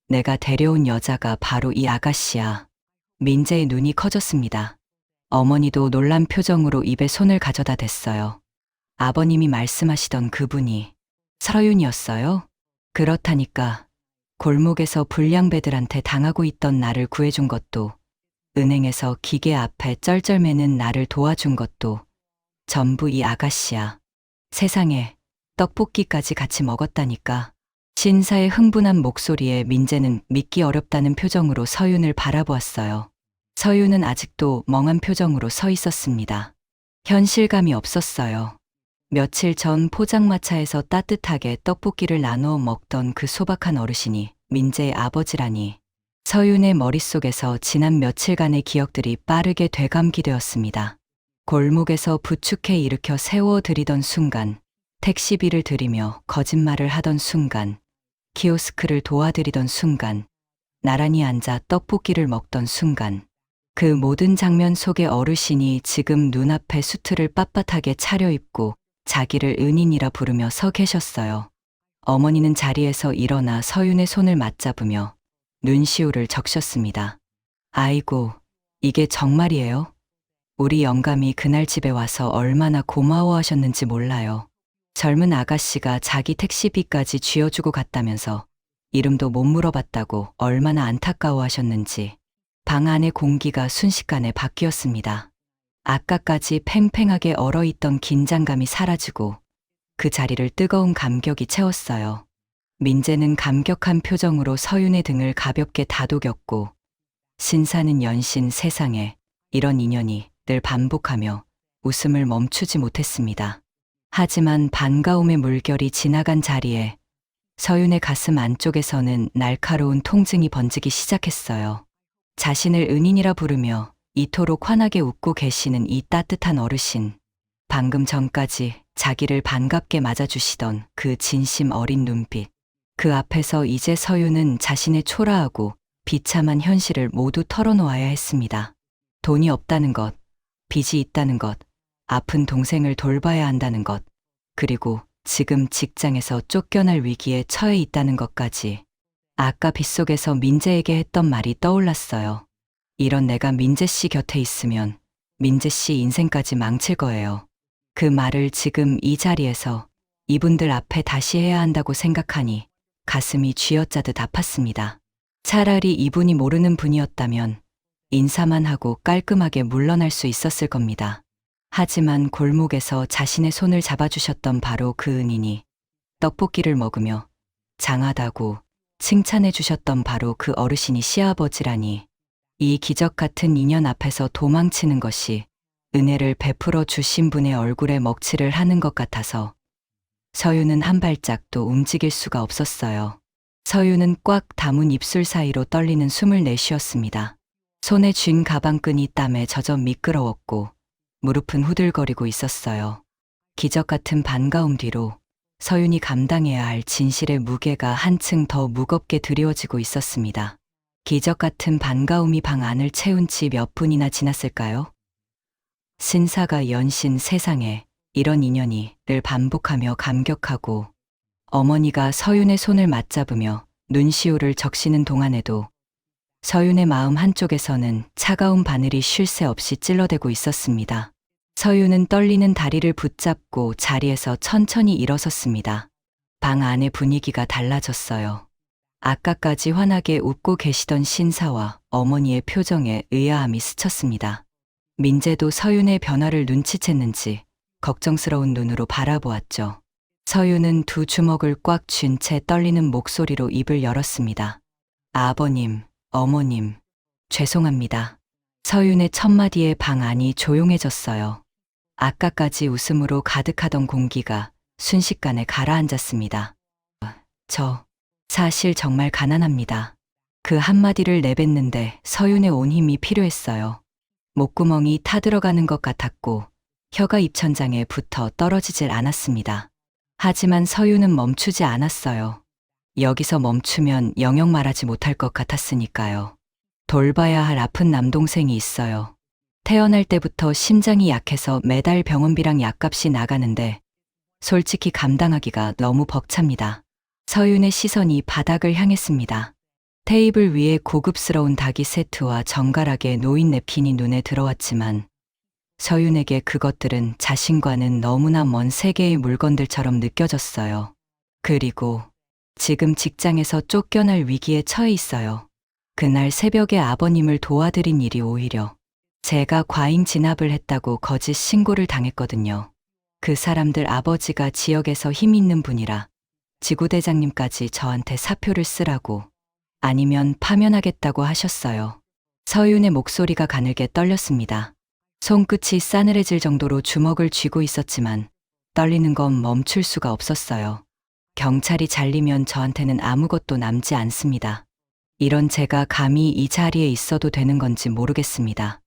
내가 데려온 여자가 바로 이 아가씨야. 민재의 눈이 커졌습니다. 어머니도 놀란 표정으로 입에 손을 가져다 댔어요. 아버님이 말씀하시던 그분이 서윤이었어요? 그렇다니까. 골목에서 불량배들한테 당하고 있던 나를 구해준 것도, 은행에서 기계 앞에 쩔쩔매는 나를 도와준 것도 전부 이 아가씨야. 세상에, 떡볶이까지 같이 먹었다니까. 신사의 흥분한 목소리에 민재는 믿기 어렵다는 표정으로 서윤을 바라보았어요. 서윤은 아직도 멍한 표정으로 서 있었습니다. 현실감이 없었어요. 며칠 전 포장마차에서 따뜻하게 떡볶이를 나누어 먹던 그 소박한 어르신이 민재의 아버지라니. 서윤의 머릿속에서 지난 며칠간의 기억들이 빠르게 되감기되었습니다. 골목에서 부축해 일으켜 세워드리던 순간, 택시비를 드리며 거짓말을 하던 순간, 키오스크를 도와드리던 순간, 나란히 앉아 떡볶이를 먹던 순간, 그 모든 장면 속의 어르신이 지금 눈앞에 수트를 빳빳하게 차려입고 자기를 은인이라 부르며 서 계셨어요. 어머니는 자리에서 일어나 서윤의 손을 맞잡으며 눈시울을 적셨습니다. 아이고, 이게 정말이에요? 우리 영감이 그날 집에 와서 얼마나 고마워하셨는지 몰라요. 젊은 아가씨가 자기 택시비까지 쥐어주고 갔다면서 이름도 못 물어봤다고 얼마나 안타까워하셨는지. 방 안의 공기가 순식간에 바뀌었습니다. 아까까지 팽팽하게 얼어있던 긴장감이 사라지고 그 자리를 뜨거운 감격이 채웠어요. 민재는 감격한 표정으로 서윤의 등을 가볍게 다독였고, 신사는 연신 세상에 이런 인연이 늘 반복하며 웃음을 멈추지 못했습니다. 하지만 반가움의 물결이 지나간 자리에 서윤의 가슴 안쪽에서는 날카로운 통증이 번지기 시작했어요. 자신을 은인이라 부르며 이토록 환하게 웃고 계시는 이 따뜻한 어르신. 방금 전까지 자기를 반갑게 맞아주시던 그 진심 어린 눈빛. 그 앞에서 이제 서윤은 자신의 초라하고 비참한 현실을 모두 털어놓아야 했습니다. 돈이 없다는 것, 빚이 있다는 것, 아픈 동생을 돌봐야 한다는 것, 그리고 지금 직장에서 쫓겨날 위기에 처해 있다는 것까지. 아까 빗속에서 민재에게 했던 말이 떠올랐어요. 이런 내가 민재 씨 곁에 있으면 민재 씨 인생까지 망칠 거예요. 그 말을 지금 이 자리에서 이분들 앞에 다시 해야 한다고 생각하니 가슴이 쥐어짜듯 아팠습니다. 차라리 이분이 모르는 분이었다면 인사만 하고 깔끔하게 물러날 수 있었을 겁니다. 하지만 골목에서 자신의 손을 잡아주셨던 바로 그 은인이, 떡볶이를 먹으며 장하다고 칭찬해 주셨던 바로 그 어르신이 시아버지라니, 이 기적 같은 인연 앞에서 도망치는 것이 은혜를 베풀어 주신 분의 얼굴에 먹칠을 하는 것 같아서 서윤은 한 발짝도 움직일 수가 없었어요. 서윤은 꽉 다문 입술 사이로 떨리는 숨을 내쉬었습니다. 손에 쥔 가방끈이 땀에 젖어 미끄러웠고 무릎은 후들거리고 있었어요. 기적 같은 반가움 뒤로 서윤이 감당해야 할 진실의 무게가 한층 더 무겁게 드리워지고 있었습니다. 기적 같은 반가움이 방 안을 채운 지 몇 분이나 지났을까요? 신사가 연신 세상에 이런 인연이 늘 반복하며 감격하고, 어머니가 서윤의 손을 맞잡으며 눈시울을 적시는 동안에도 서윤의 마음 한쪽에서는 차가운 바늘이 쉴 새 없이 찔러대고 있었습니다. 서윤은 떨리는 다리를 붙잡고 자리에서 천천히 일어섰습니다. 방 안의 분위기가 달라졌어요. 아까까지 환하게 웃고 계시던 신사와 어머니의 표정에 의아함이 스쳤습니다. 민재도 서윤의 변화를 눈치챘는지 걱정스러운 눈으로 바라보았죠. 서윤은 두 주먹을 꽉 쥔 채 떨리는 목소리로 입을 열었습니다. 아버님, 어머님, 죄송합니다. 서윤의 첫마디에 방 안이 조용해졌어요. 아까까지 웃음으로 가득하던 공기가 순식간에 가라앉았습니다. 저 사실 정말 가난합니다. 그 한마디를 내뱉는데 서윤의 온 힘이 필요했어요. 목구멍이 타들어가는 것 같았고 혀가 입천장에 붙어 떨어지질 않았습니다. 하지만 서윤은 멈추지 않았어요. 여기서 멈추면 영영 말하지 못할 것 같았으니까요. 돌봐야 할 아픈 남동생이 있어요. 태어날 때부터 심장이 약해서 매달 병원비랑 약값이 나가는데 솔직히 감당하기가 너무 벅찹니다. 서윤의 시선이 바닥을 향했습니다. 테이블 위에 고급스러운 닭이 세트와 정갈하게 놓인 냅킨이 눈에 들어왔지만 서윤에게 그것들은 자신과는 너무나 먼 세계의 물건들처럼 느껴졌어요. 그리고 지금 직장에서 쫓겨날 위기에 처해 있어요. 그날 새벽에 아버님을 도와드린 일이 오히려 제가 과잉 진압을 했다고 거짓 신고를 당했거든요. 그 사람들 아버지가 지역에서 힘 있는 분이라 지구대장님까지 저한테 사표를 쓰라고, 아니면 파면하겠다고 하셨어요. 서윤의 목소리가 가늘게 떨렸습니다. 손끝이 싸늘해질 정도로 주먹을 쥐고 있었지만 떨리는 건 멈출 수가 없었어요. 경찰이 잘리면 저한테는 아무것도 남지 않습니다. 이런 제가 감히 이 자리에 있어도 되는 건지 모르겠습니다.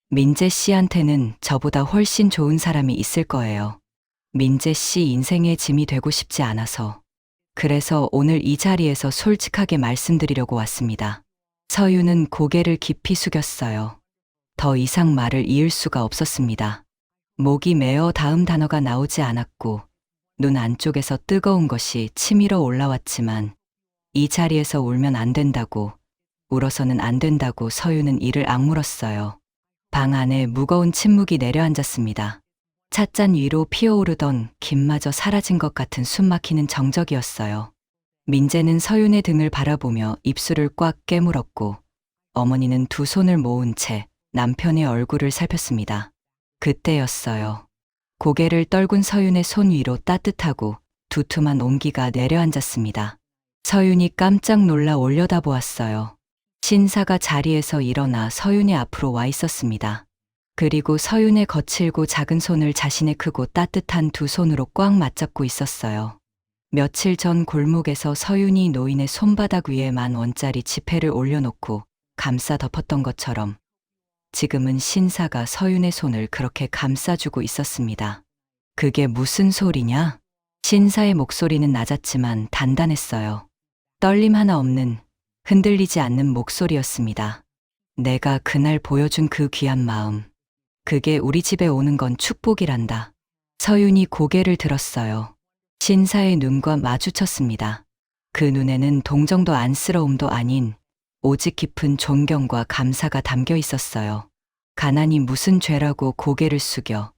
민재 씨한테는 저보다 훨씬 좋은 사람이 있을 거예요. 민재 씨 인생의 짐이 되고 싶지 않아서. 그래서 오늘 이 자리에서 솔직하게 말씀드리려고 왔습니다. 서유는 고개를 깊이 숙였어요. 더 이상 말을 이을 수가 없었습니다. 목이 메어 다음 단어가 나오지 않았고 눈 안쪽에서 뜨거운 것이 치밀어 올라왔지만 이 자리에서 울면 안 된다고, 울어서는 안 된다고 서유는 이를 악물었어요. 방 안에 무거운 침묵이 내려앉았습니다. 찻잔 위로 피어오르던 김마저 사라진 것 같은 숨막히는 정적이었어요. 민재는 서윤의 등을 바라보며 입술을 꽉 깨물었고 어머니는 두 손을 모은 채 남편의 얼굴을 살폈습니다. 그때였어요. 고개를 떨군 서윤의 손 위로 따뜻하고 두툼한 온기가 내려앉았습니다. 서윤이 깜짝 놀라 올려다보았어요. 신사가 자리에서 일어나 서윤의 앞으로 와 있었습니다. 그리고 서윤의 거칠고 작은 손을 자신의 크고 따뜻한 두 손으로 꽉 맞잡고 있었어요. 며칠 전 골목에서 서윤이 노인의 손바닥 위에 10,000원짜리 지폐를 올려놓고 감싸 덮었던 것처럼 지금은 신사가 서윤의 손을 그렇게 감싸주고 있었습니다. 그게 무슨 소리냐? 신사의 목소리는 낮았지만 단단했어요. 떨림 하나 없는, 흔들리지 않는 목소리였습니다. 내가 그날 보여준 그 귀한 마음. 그게 우리 집에 오는 건 축복이란다. 서윤이 고개를 들었어요. 신사의 눈과 마주쳤습니다. 그 눈에는 동정도 안쓰러움도 아닌 오직 깊은 존경과 감사가 담겨 있었어요. 가난이 무슨 죄라고 고개를 숙여.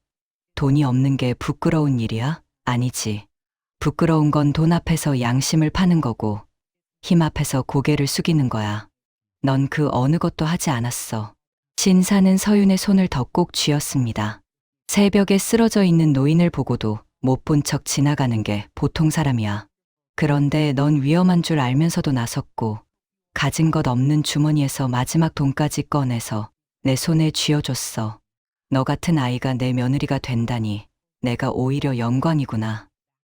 돈이 없는 게 부끄러운 일이야? 아니지. 부끄러운 건 돈 앞에서 양심을 파는 거고 힘 앞에서 고개를 숙이는 거야. 넌 그 어느 것도 하지 않았어. 신사는 서윤의 손을 더 꼭 쥐었습니다. 새벽에 쓰러져 있는 노인을 보고도 못 본 척 지나가는 게 보통 사람이야. 그런데 넌 위험한 줄 알면서도 나섰고 가진 것 없는 주머니에서 마지막 돈까지 꺼내서 내 손에 쥐어줬어. 너 같은 아이가 내 며느리가 된다니 내가 오히려 영광이구나.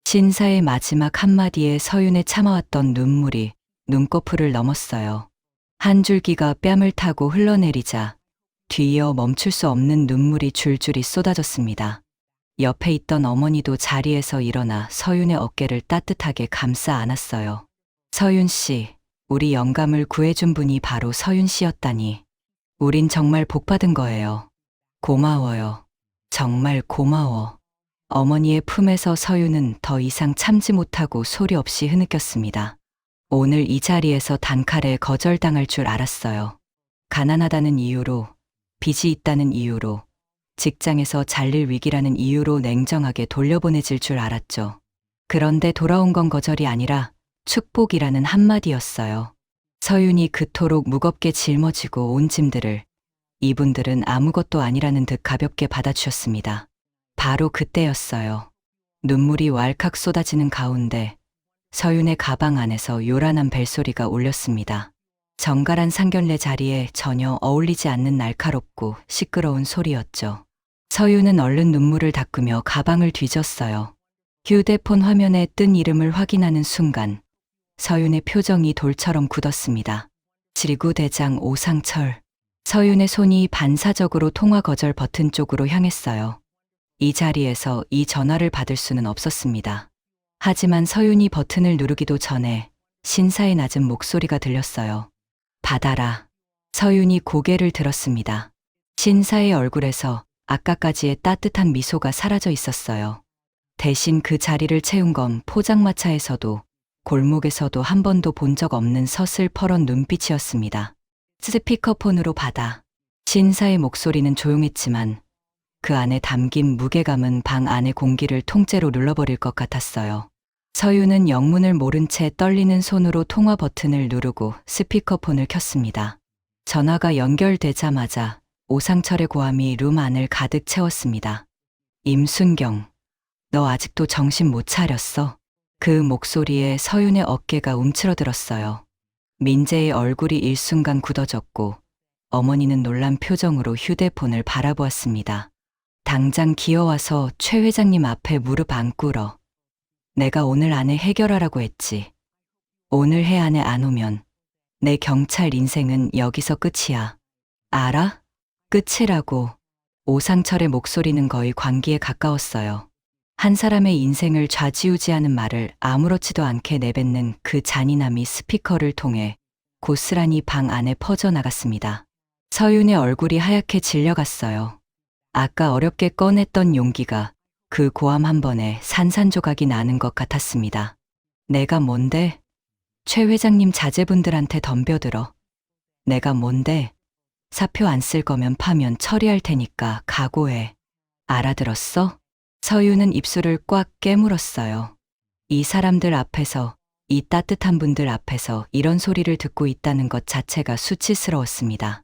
신사의 마지막 한마디에 서윤의 참아왔던 눈물이 눈꺼풀을 넘었어요. 한 줄기가 뺨을 타고 흘러내리자 뒤이어 멈출 수 없는 눈물이 줄줄이 쏟아졌습니다. 옆에 있던 어머니도 자리에서 일어나 서윤의 어깨를 따뜻하게 감싸 안았어요. 서윤 씨, 우리 영감을 구해준 분이 바로 서윤 씨였다니. 우린 정말 복받은 거예요. 고마워요. 정말 고마워. 어머니의 품에서 서윤은 더 이상 참지 못하고 소리 없이 흐느꼈습니다. 오늘 이 자리에서 단칼에 거절당할 줄 알았어요. 가난하다는 이유로, 빚이 있다는 이유로, 직장에서 잘릴 위기라는 이유로 냉정하게 돌려보내질 줄 알았죠. 그런데 돌아온 건 거절이 아니라 축복이라는 한마디였어요. 서윤이 그토록 무겁게 짊어지고 온 짐들을 이분들은 아무것도 아니라는 듯 가볍게 받아주셨습니다. 바로 그때였어요. 눈물이 왈칵 쏟아지는 가운데 서윤의 가방 안에서 요란한 벨소리가 울렸습니다. 정갈한 상견례 자리에 전혀 어울리지 않는 날카롭고 시끄러운 소리였죠. 서윤은 얼른 눈물을 닦으며 가방을 뒤졌어요. 휴대폰 화면에 뜬 이름을 확인하는 순간 서윤의 표정이 돌처럼 굳었습니다. 지구대장 오상철. 서윤의 손이 반사적으로 통화 거절 버튼 쪽으로 향했어요. 이 자리에서 이 전화를 받을 수는 없었습니다. 하지만 서윤이 버튼을 누르기도 전에 신사의 낮은 목소리가 들렸어요. 받아라. 서윤이 고개를 들었습니다. 신사의 얼굴에서 아까까지의 따뜻한 미소가 사라져 있었어요. 대신 그 자리를 채운 건 포장마차에서도 골목에서도 한 번도 본 적 없는 서슬퍼런 눈빛이었습니다. 스피커폰으로 받아. 신사의 목소리는 조용했지만 그 안에 담긴 무게감은 방 안의 공기를 통째로 눌러버릴 것 같았어요. 서윤은 영문을 모른 채 떨리는 손으로 통화 버튼을 누르고 스피커폰을 켰습니다. 전화가 연결되자마자 오상철의 고함이 룸 안을 가득 채웠습니다. 임순경, 너 아직도 정신 못 차렸어? 그 목소리에 서윤의 어깨가 움츠러들었어요. 민재의 얼굴이 일순간 굳어졌고 어머니는 놀란 표정으로 휴대폰을 바라보았습니다. 당장 기어와서 최 회장님 앞에 무릎 안 꿇어. 내가 오늘 안에 해결하라고 했지. 오늘 해 안에 안 오면 내 경찰 인생은 여기서 끝이야. 알아? 끝이라고. 오상철의 목소리는 거의 광기에 가까웠어요. 한 사람의 인생을 좌지우지하는 말을 아무렇지도 않게 내뱉는 그 잔인함이 스피커를 통해 고스란히 방 안에 퍼져나갔습니다. 서윤의 얼굴이 하얗게 질려갔어요. 아까 어렵게 꺼냈던 용기가 그 고함 한 번에 산산조각이 나는 것 같았습니다. 내가 뭔데? 최 회장님 자제분들한테 덤벼들어. 내가 뭔데? 사표 안 쓸 거면 파면 처리할 테니까 각오해. 알아들었어? 서윤은 입술을 꽉 깨물었어요. 이 사람들 앞에서, 이 따뜻한 분들 앞에서 이런 소리를 듣고 있다는 것 자체가 수치스러웠습니다.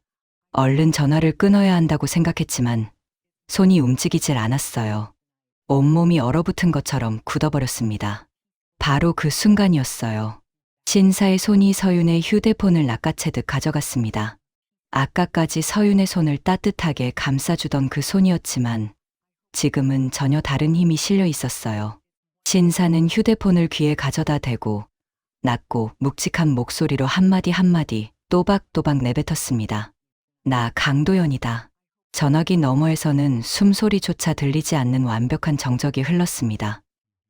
얼른 전화를 끊어야 한다고 생각했지만 손이 움직이질 않았어요. 온몸이 얼어붙은 것처럼 굳어버렸습니다. 바로 그 순간이었어요. 신사의 손이 서윤의 휴대폰을 낚아채듯 가져갔습니다. 아까까지 서윤의 손을 따뜻하게 감싸주던 그 손이었지만 지금은 전혀 다른 힘이 실려 있었어요. 신사는 휴대폰을 귀에 가져다 대고 낮고 묵직한 목소리로 한마디 한마디 또박또박 내뱉었습니다. 나 강도연이다. 전화기 너머에서는 숨소리조차 들리지 않는 완벽한 정적이 흘렀습니다.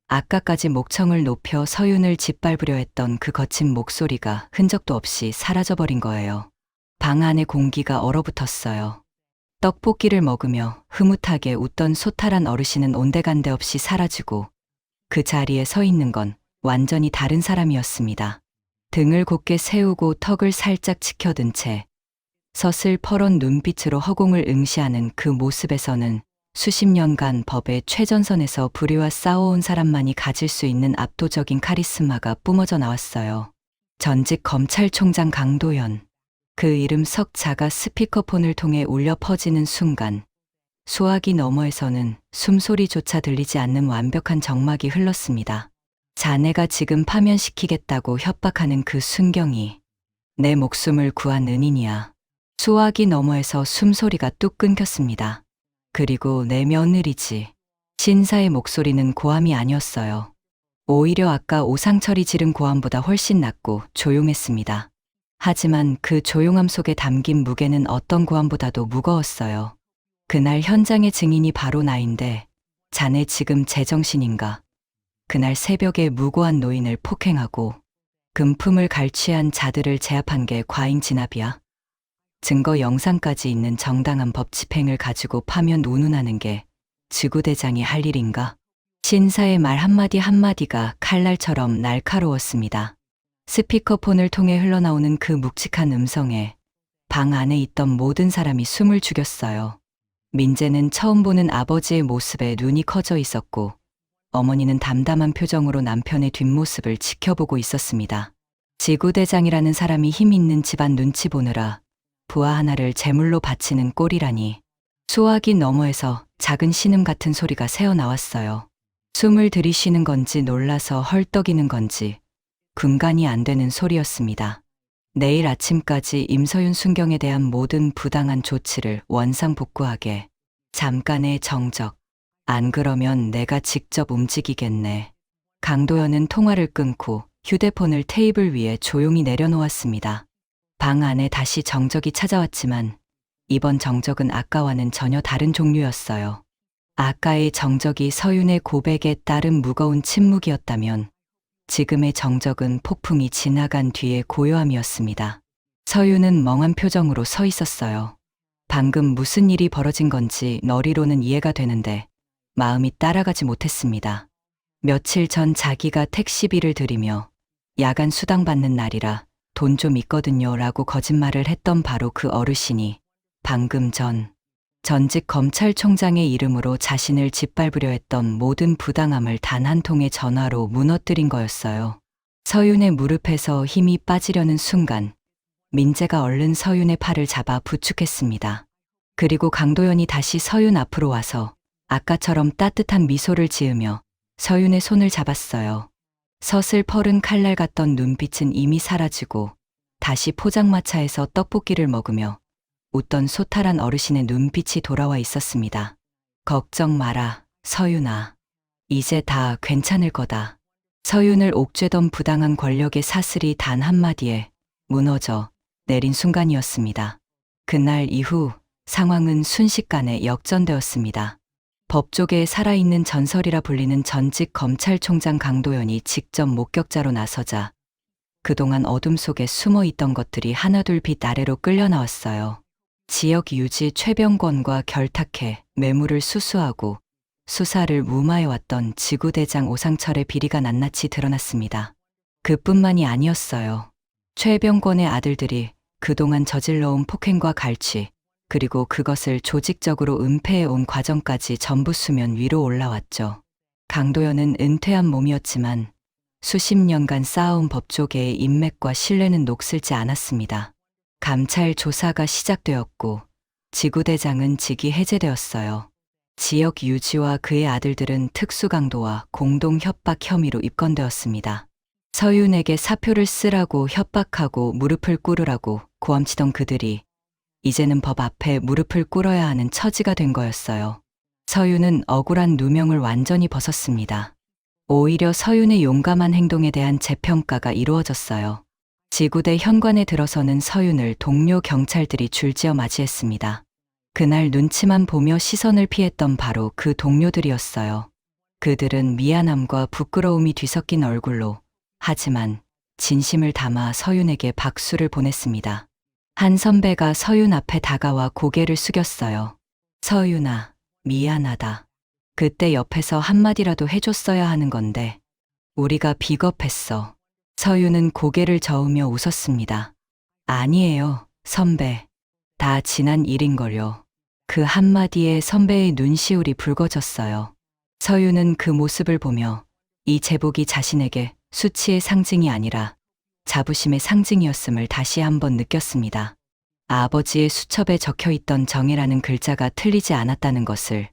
아까까지 목청을 높여 서윤을 짓밟으려 했던 그 거친 목소리가 흔적도 없이 사라져버린 거예요. 방 안의 공기가 얼어붙었어요. 떡볶이를 먹으며 흐뭇하게 웃던 소탈한 어르신은 온데간데 없이 사라지고 그 자리에 서 있는 건 완전히 다른 사람이었습니다. 등을 곧게 세우고 턱을 살짝 치켜든 채 서슬퍼런 눈빛으로 허공을 응시하는 그 모습에서는 수십 년간 법의 최전선에서 불의와 싸워온 사람만이 가질 수 있는 압도적인 카리스마가 뿜어져 나왔어요. 전직 검찰총장 강도연. 그 이름 석자가 스피커폰을 통해 울려 퍼지는 순간 소화기 너머에서는 숨소리조차 들리지 않는 완벽한 정막이 흘렀습니다. 자네가 지금 파면시키겠다고 협박하는 그 순경이 내 목숨을 구한 은인이야. 소화기 너머에서 숨소리가 뚝 끊겼습니다. 그리고 내 며느리지. 신사의 목소리는 고함이 아니었어요. 오히려 아까 오상철이 지른 고함보다 훨씬 낮고 조용했습니다. 하지만 그 조용함 속에 담긴 무게는 어떤 고함보다도 무거웠어요. 그날 현장의 증인이 바로 나인데 자네 지금 제정신인가? 그날 새벽에 무고한 노인을 폭행하고 금품을 갈취한 자들을 제압한 게 과잉 진압이야? 증거 영상까지 있는 정당한 법 집행을 가지고 파면 운운하는 게 지구대장이 할 일인가? 신사의 말 한마디 한마디가 칼날처럼 날카로웠습니다. 스피커폰을 통해 흘러나오는 그 묵직한 음성에 방 안에 있던 모든 사람이 숨을 죽였어요. 민재는 처음 보는 아버지의 모습에 눈이 커져 있었고 어머니는 담담한 표정으로 남편의 뒷모습을 지켜보고 있었습니다. 지구대장이라는 사람이 힘 있는 집안 눈치 보느라 부하 하나를 제물로 바치는 꼴이라니. 소화기 너머에서 작은 신음 같은 소리가 새어나왔어요. 숨을 들이쉬는 건지 놀라서 헐떡이는 건지 분간이 안 되는 소리였습니다. 내일 아침까지 임서윤 순경에 대한 모든 부당한 조치를 원상복구하게. 잠깐의 정적. 안 그러면 내가 직접 움직이겠네. 강도연은 통화를 끊고 휴대폰을 테이블 위에 조용히 내려놓았습니다. 방 안에 다시 정적이 찾아왔지만 이번 정적은 아까와는 전혀 다른 종류였어요. 아까의 정적이 서윤의 고백에 따른 무거운 침묵이었다면 지금의 정적은 폭풍이 지나간 뒤의 고요함이었습니다. 서윤은 멍한 표정으로 서 있었어요. 방금 무슨 일이 벌어진 건지 머리로는 이해가 되는데 마음이 따라가지 못했습니다. 며칠 전 자기가 택시비를 들이며 야간 수당 받는 날이라 돈 좀 있거든요 라고 거짓말을 했던 바로 그 어르신이 방금 전직 검찰총장의 이름으로 자신을 짓밟으려 했던 모든 부당함을 단 한 통의 전화로 무너뜨린 거였어요. 서윤의 무릎에서 힘이 빠지려는 순간 민재가 얼른 서윤의 팔을 잡아 부축했습니다. 그리고 강도연이 다시 서윤 앞으로 와서 아까처럼 따뜻한 미소를 지으며 서윤의 손을 잡았어요. 서슬퍼른 칼날 같던 눈빛은 이미 사라지고 다시 포장마차에서 떡볶이를 먹으며 웃던 소탈한 어르신의 눈빛이 돌아와 있었습니다. 걱정 마라, 서윤아. 이제 다 괜찮을 거다. 서윤을 옥죄던 부당한 권력의 사슬이 단 한마디에 무너져 내린 순간이었습니다. 그날 이후 상황은 순식간에 역전되었습니다. 법조계에 살아있는 전설이라 불리는 전직 검찰총장 강도연이 직접 목격자로 나서자 그동안 어둠 속에 숨어 있던 것들이 하나둘 빛 아래로 끌려 나왔어요. 지역 유지 최병권과 결탁해 매물을 수수하고 수사를 무마해왔던 지구대장 오상철의 비리가 낱낱이 드러났습니다. 그뿐만이 아니었어요. 최병권의 아들들이 그동안 저질러온 폭행과 갈취, 그리고 그것을 조직적으로 은폐해온 과정까지 전부 수면 위로 올라왔죠. 강도연은 은퇴한 몸이었지만 수십 년간 쌓아온 법조계의 인맥과 신뢰는 녹슬지 않았습니다. 감찰 조사가 시작되었고 지구대장은 직위 해제되었어요. 지역 유지와 그의 아들들은 특수강도와 공동 협박 혐의로 입건되었습니다. 서윤에게 사표를 쓰라고 협박하고 무릎을 꿇으라고 고함치던 그들이 이제는 법 앞에 무릎을 꿇어야 하는 처지가 된 거였어요. 서윤은 억울한 누명을 완전히 벗었습니다. 오히려 서윤의 용감한 행동에 대한 재평가가 이루어졌어요. 지구대 현관에 들어서는 서윤을 동료 경찰들이 줄지어 맞이했습니다. 그날 눈치만 보며 시선을 피했던 바로 그 동료들이었어요. 그들은 미안함과 부끄러움이 뒤섞인 얼굴로 하지만 진심을 담아 서윤에게 박수를 보냈습니다. 한 선배가 서윤 앞에 다가와 고개를 숙였어요. 서윤아, 미안하다. 그때 옆에서 한마디라도 해줬어야 하는 건데 우리가 비겁했어. 서윤은 고개를 저으며 웃었습니다. 아니에요, 선배. 다 지난 일인걸요. 그 한마디에 선배의 눈시울이 붉어졌어요. 서윤은 그 모습을 보며 이 제복이 자신에게 수치의 상징이 아니라 자부심의 상징이었음을 다시 한번 느꼈습니다. 아버지의 수첩에 적혀있던 정의라는 글자가 틀리지 않았다는 것을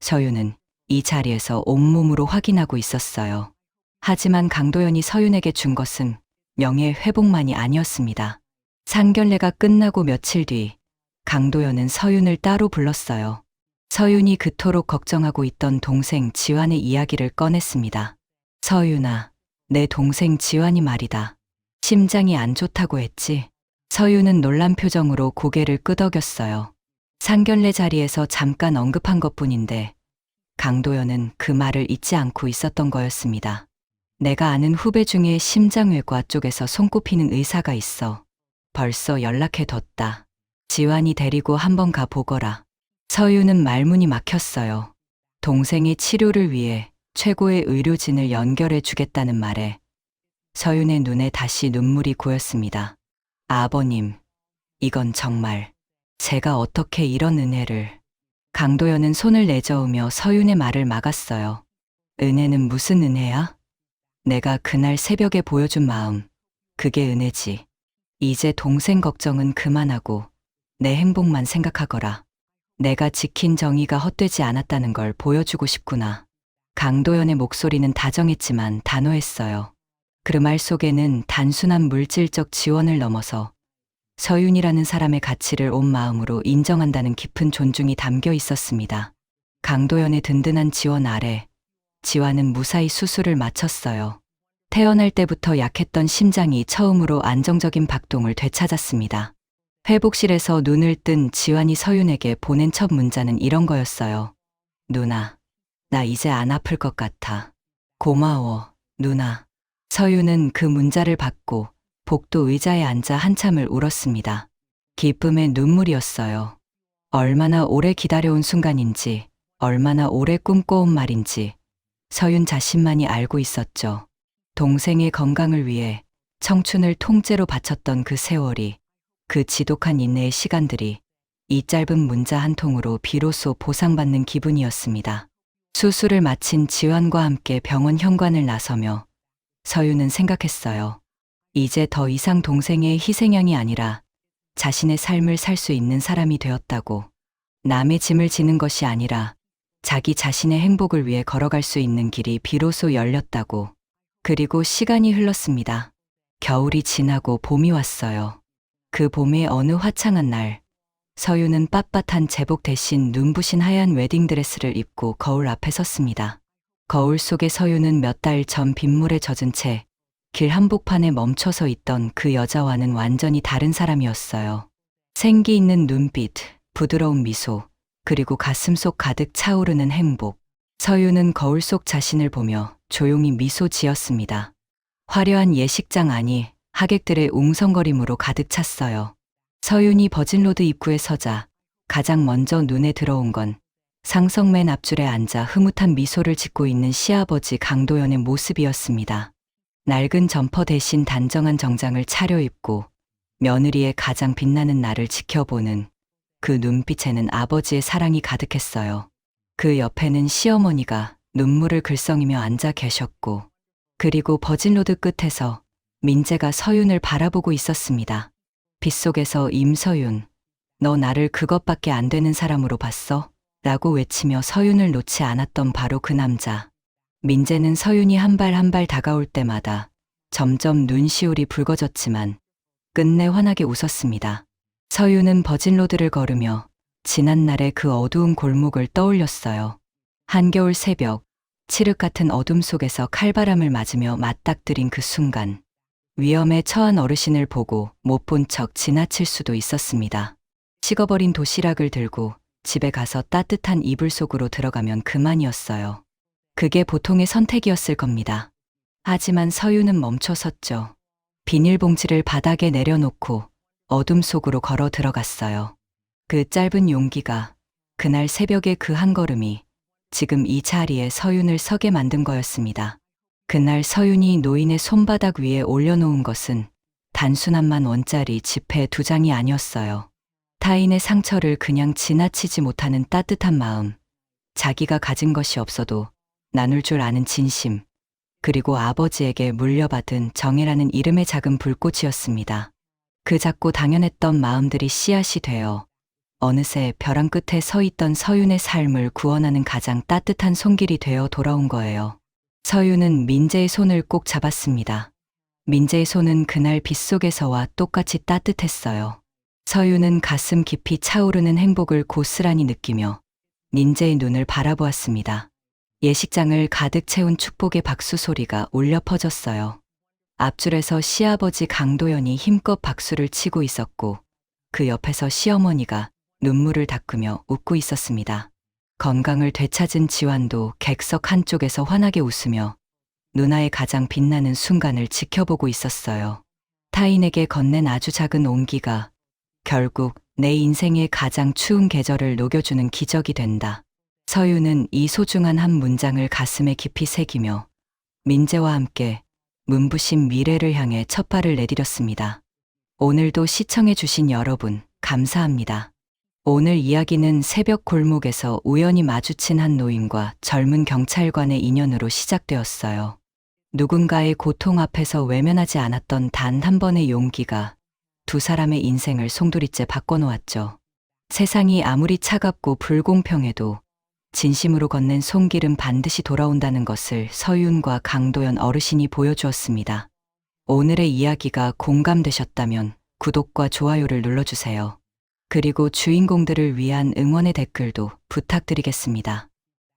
서윤은 이 자리에서 온몸으로 확인하고 있었어요. 하지만 강도연이 서윤에게 준 것은 명예 회복만이 아니었습니다. 상견례가 끝나고 며칠 뒤 강도연은 서윤을 따로 불렀어요. 서윤이 그토록 걱정하고 있던 동생 지환의 이야기를 꺼냈습니다. 서윤아, 내 동생 지환이 말이다. 심장이 안 좋다고 했지? 서윤은 놀란 표정으로 고개를 끄덕였어요. 상견례 자리에서 잠깐 언급한 것뿐인데 강도연은 그 말을 잊지 않고 있었던 거였습니다. 내가 아는 후배 중에 심장외과 쪽에서 손꼽히는 의사가 있어. 벌써 연락해뒀다. 지환이 데리고 한번 가보거라. 서윤은 말문이 막혔어요. 동생의 치료를 위해 최고의 의료진을 연결해 주겠다는 말에 서윤의 눈에 다시 눈물이 고였습니다. 아버님, 이건 정말 제가 어떻게 이런 은혜를... 강도연은 손을 내저으며 서윤의 말을 막았어요. 은혜는 무슨 은혜야? 내가 그날 새벽에 보여준 마음, 그게 은혜지. 이제 동생 걱정은 그만하고 내 행복만 생각하거라. 내가 지킨 정의가 헛되지 않았다는 걸 보여주고 싶구나. 강도연의 목소리는 다정했지만 단호했어요. 그 말 속에는 단순한 물질적 지원을 넘어서 서윤이라는 사람의 가치를 온 마음으로 인정한다는 깊은 존중이 담겨 있었습니다. 강도연의 든든한 지원 아래 지환은 무사히 수술을 마쳤어요. 태어날 때부터 약했던 심장이 처음으로 안정적인 박동을 되찾았습니다. 회복실에서 눈을 뜬 지환이 서윤에게 보낸 첫 문자는 이런 거였어요. 누나, 나 이제 안 아플 것 같아. 고마워, 누나. 서윤은 그 문자를 받고 복도 의자에 앉아 한참을 울었습니다. 기쁨의 눈물이었어요. 얼마나 오래 기다려온 순간인지, 얼마나 오래 꿈꿔온 말인지 서윤 자신만이 알고 있었죠. 동생의 건강을 위해 청춘을 통째로 바쳤던 그 세월이, 그 지독한 인내의 시간들이 이 짧은 문자 한 통으로 비로소 보상받는 기분이었습니다. 수술을 마친 지환과 함께 병원 현관을 나서며 서윤은 생각했어요. 이제 더 이상 동생의 희생양이 아니라 자신의 삶을 살 수 있는 사람이 되었다고. 남의 짐을 지는 것이 아니라 자기 자신의 행복을 위해 걸어갈 수 있는 길이 비로소 열렸다고. 그리고 시간이 흘렀습니다. 겨울이 지나고 봄이 왔어요. 그 봄의 어느 화창한 날, 서윤은 빳빳한 제복 대신 눈부신 하얀 웨딩드레스를 입고 거울 앞에 섰습니다. 거울 속의 서윤은 몇 달 전 빗물에 젖은 채 길 한복판에 멈춰서 있던 그 여자와는 완전히 다른 사람이었어요. 생기 있는 눈빛, 부드러운 미소, 그리고 가슴속 가득 차오르는 행복. 서유는 거울 속 자신을 보며 조용히 미소 지었습니다. 화려한 예식장 안이 하객들의 웅성거림으로 가득 찼어요. 서윤이 버진로드 입구에 서자 가장 먼저 눈에 들어온 건 상석 맨 앞줄에 앉아 흐뭇한 미소를 짓고 있는 시아버지 강도연의 모습이었습니다. 낡은 점퍼 대신 단정한 정장을 차려입고 며느리의 가장 빛나는 날을 지켜보는 그 눈빛에는 아버지의 사랑이 가득했어요. 그 옆에는 시어머니가 눈물을 글썽이며 앉아 계셨고, 그리고 버진로드 끝에서 민재가 서윤을 바라보고 있었습니다. 빗속에서 임서윤, 너 나를 그것밖에 안 되는 사람으로 봤어? 라고 외치며 서윤을 놓지 않았던 바로 그 남자. 민재는 서윤이 한 발 한 발 다가올 때마다 점점 눈시울이 붉어졌지만 끝내 환하게 웃었습니다. 서윤은 버진로드를 걸으며 지난날의 그 어두운 골목을 떠올렸어요. 한겨울 새벽, 칠흑 같은 어둠 속에서 칼바람을 맞으며 맞닥뜨린 그 순간, 위험에 처한 어르신을 보고 못 본 척 지나칠 수도 있었습니다. 식어버린 도시락을 들고 집에 가서 따뜻한 이불 속으로 들어가면 그만이었어요. 그게 보통의 선택이었을 겁니다. 하지만 서윤은 멈춰섰죠. 비닐봉지를 바닥에 내려놓고 어둠 속으로 걸어 들어갔어요. 그 짧은 용기가, 그날 새벽의 그 한 걸음이 지금 이 자리에 서윤을 서게 만든 거였습니다. 그날 서윤이 노인의 손바닥 위에 올려놓은 것은 단순한 10,000원짜리 지폐 2장이 아니었어요. 타인의 상처를 그냥 지나치지 못하는 따뜻한 마음, 자기가 가진 것이 없어도 나눌 줄 아는 진심, 그리고 아버지에게 물려받은 정이라는 이름의 작은 불꽃이었습니다. 그 작고 당연했던 마음들이 씨앗이 되어 어느새 벼랑 끝에 서 있던 서윤의 삶을 구원하는 가장 따뜻한 손길이 되어 돌아온 거예요. 서윤은 민재의 손을 꼭 잡았습니다. 민재의 손은 그날 빗속에서와 똑같이 따뜻했어요. 서윤은 가슴 깊이 차오르는 행복을 고스란히 느끼며 민재의 눈을 바라보았습니다. 예식장을 가득 채운 축복의 박수 소리가 울려 퍼졌어요. 앞줄에서 시아버지 강도연이 힘껏 박수를 치고 있었고, 그 옆에서 시어머니가 눈물을 닦으며 웃고 있었습니다. 건강을 되찾은 지환도 객석 한쪽에서 환하게 웃으며 누나의 가장 빛나는 순간을 지켜보고 있었어요. 타인에게 건넨 아주 작은 온기가 결국 내 인생의 가장 추운 계절을 녹여주는 기적이 된다. 서윤은 이 소중한 한 문장을 가슴에 깊이 새기며 민재와 함께 문부신 미래를 향해 첫 발을 내디뎠습니다. 오늘도 시청해주신 여러분, 감사합니다. 오늘 이야기는 새벽 골목에서 우연히 마주친 한 노인과 젊은 경찰관의 인연으로 시작되었어요. 누군가의 고통 앞에서 외면하지 않았던 단 한 번의 용기가 두 사람의 인생을 송두리째 바꿔놓았죠. 세상이 아무리 차갑고 불공평해도 진심으로 건넨 손길은 반드시 돌아온다는 것을 서윤과 강도연 어르신이 보여주었습니다. 오늘의 이야기가 공감되셨다면 구독과 좋아요를 눌러주세요. 그리고 주인공들을 위한 응원의 댓글도 부탁드리겠습니다.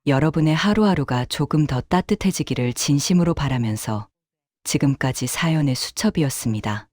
여러분의 하루하루가 조금 더 따뜻해지기를 진심으로 바라면서 지금까지 사연의 수첩이었습니다.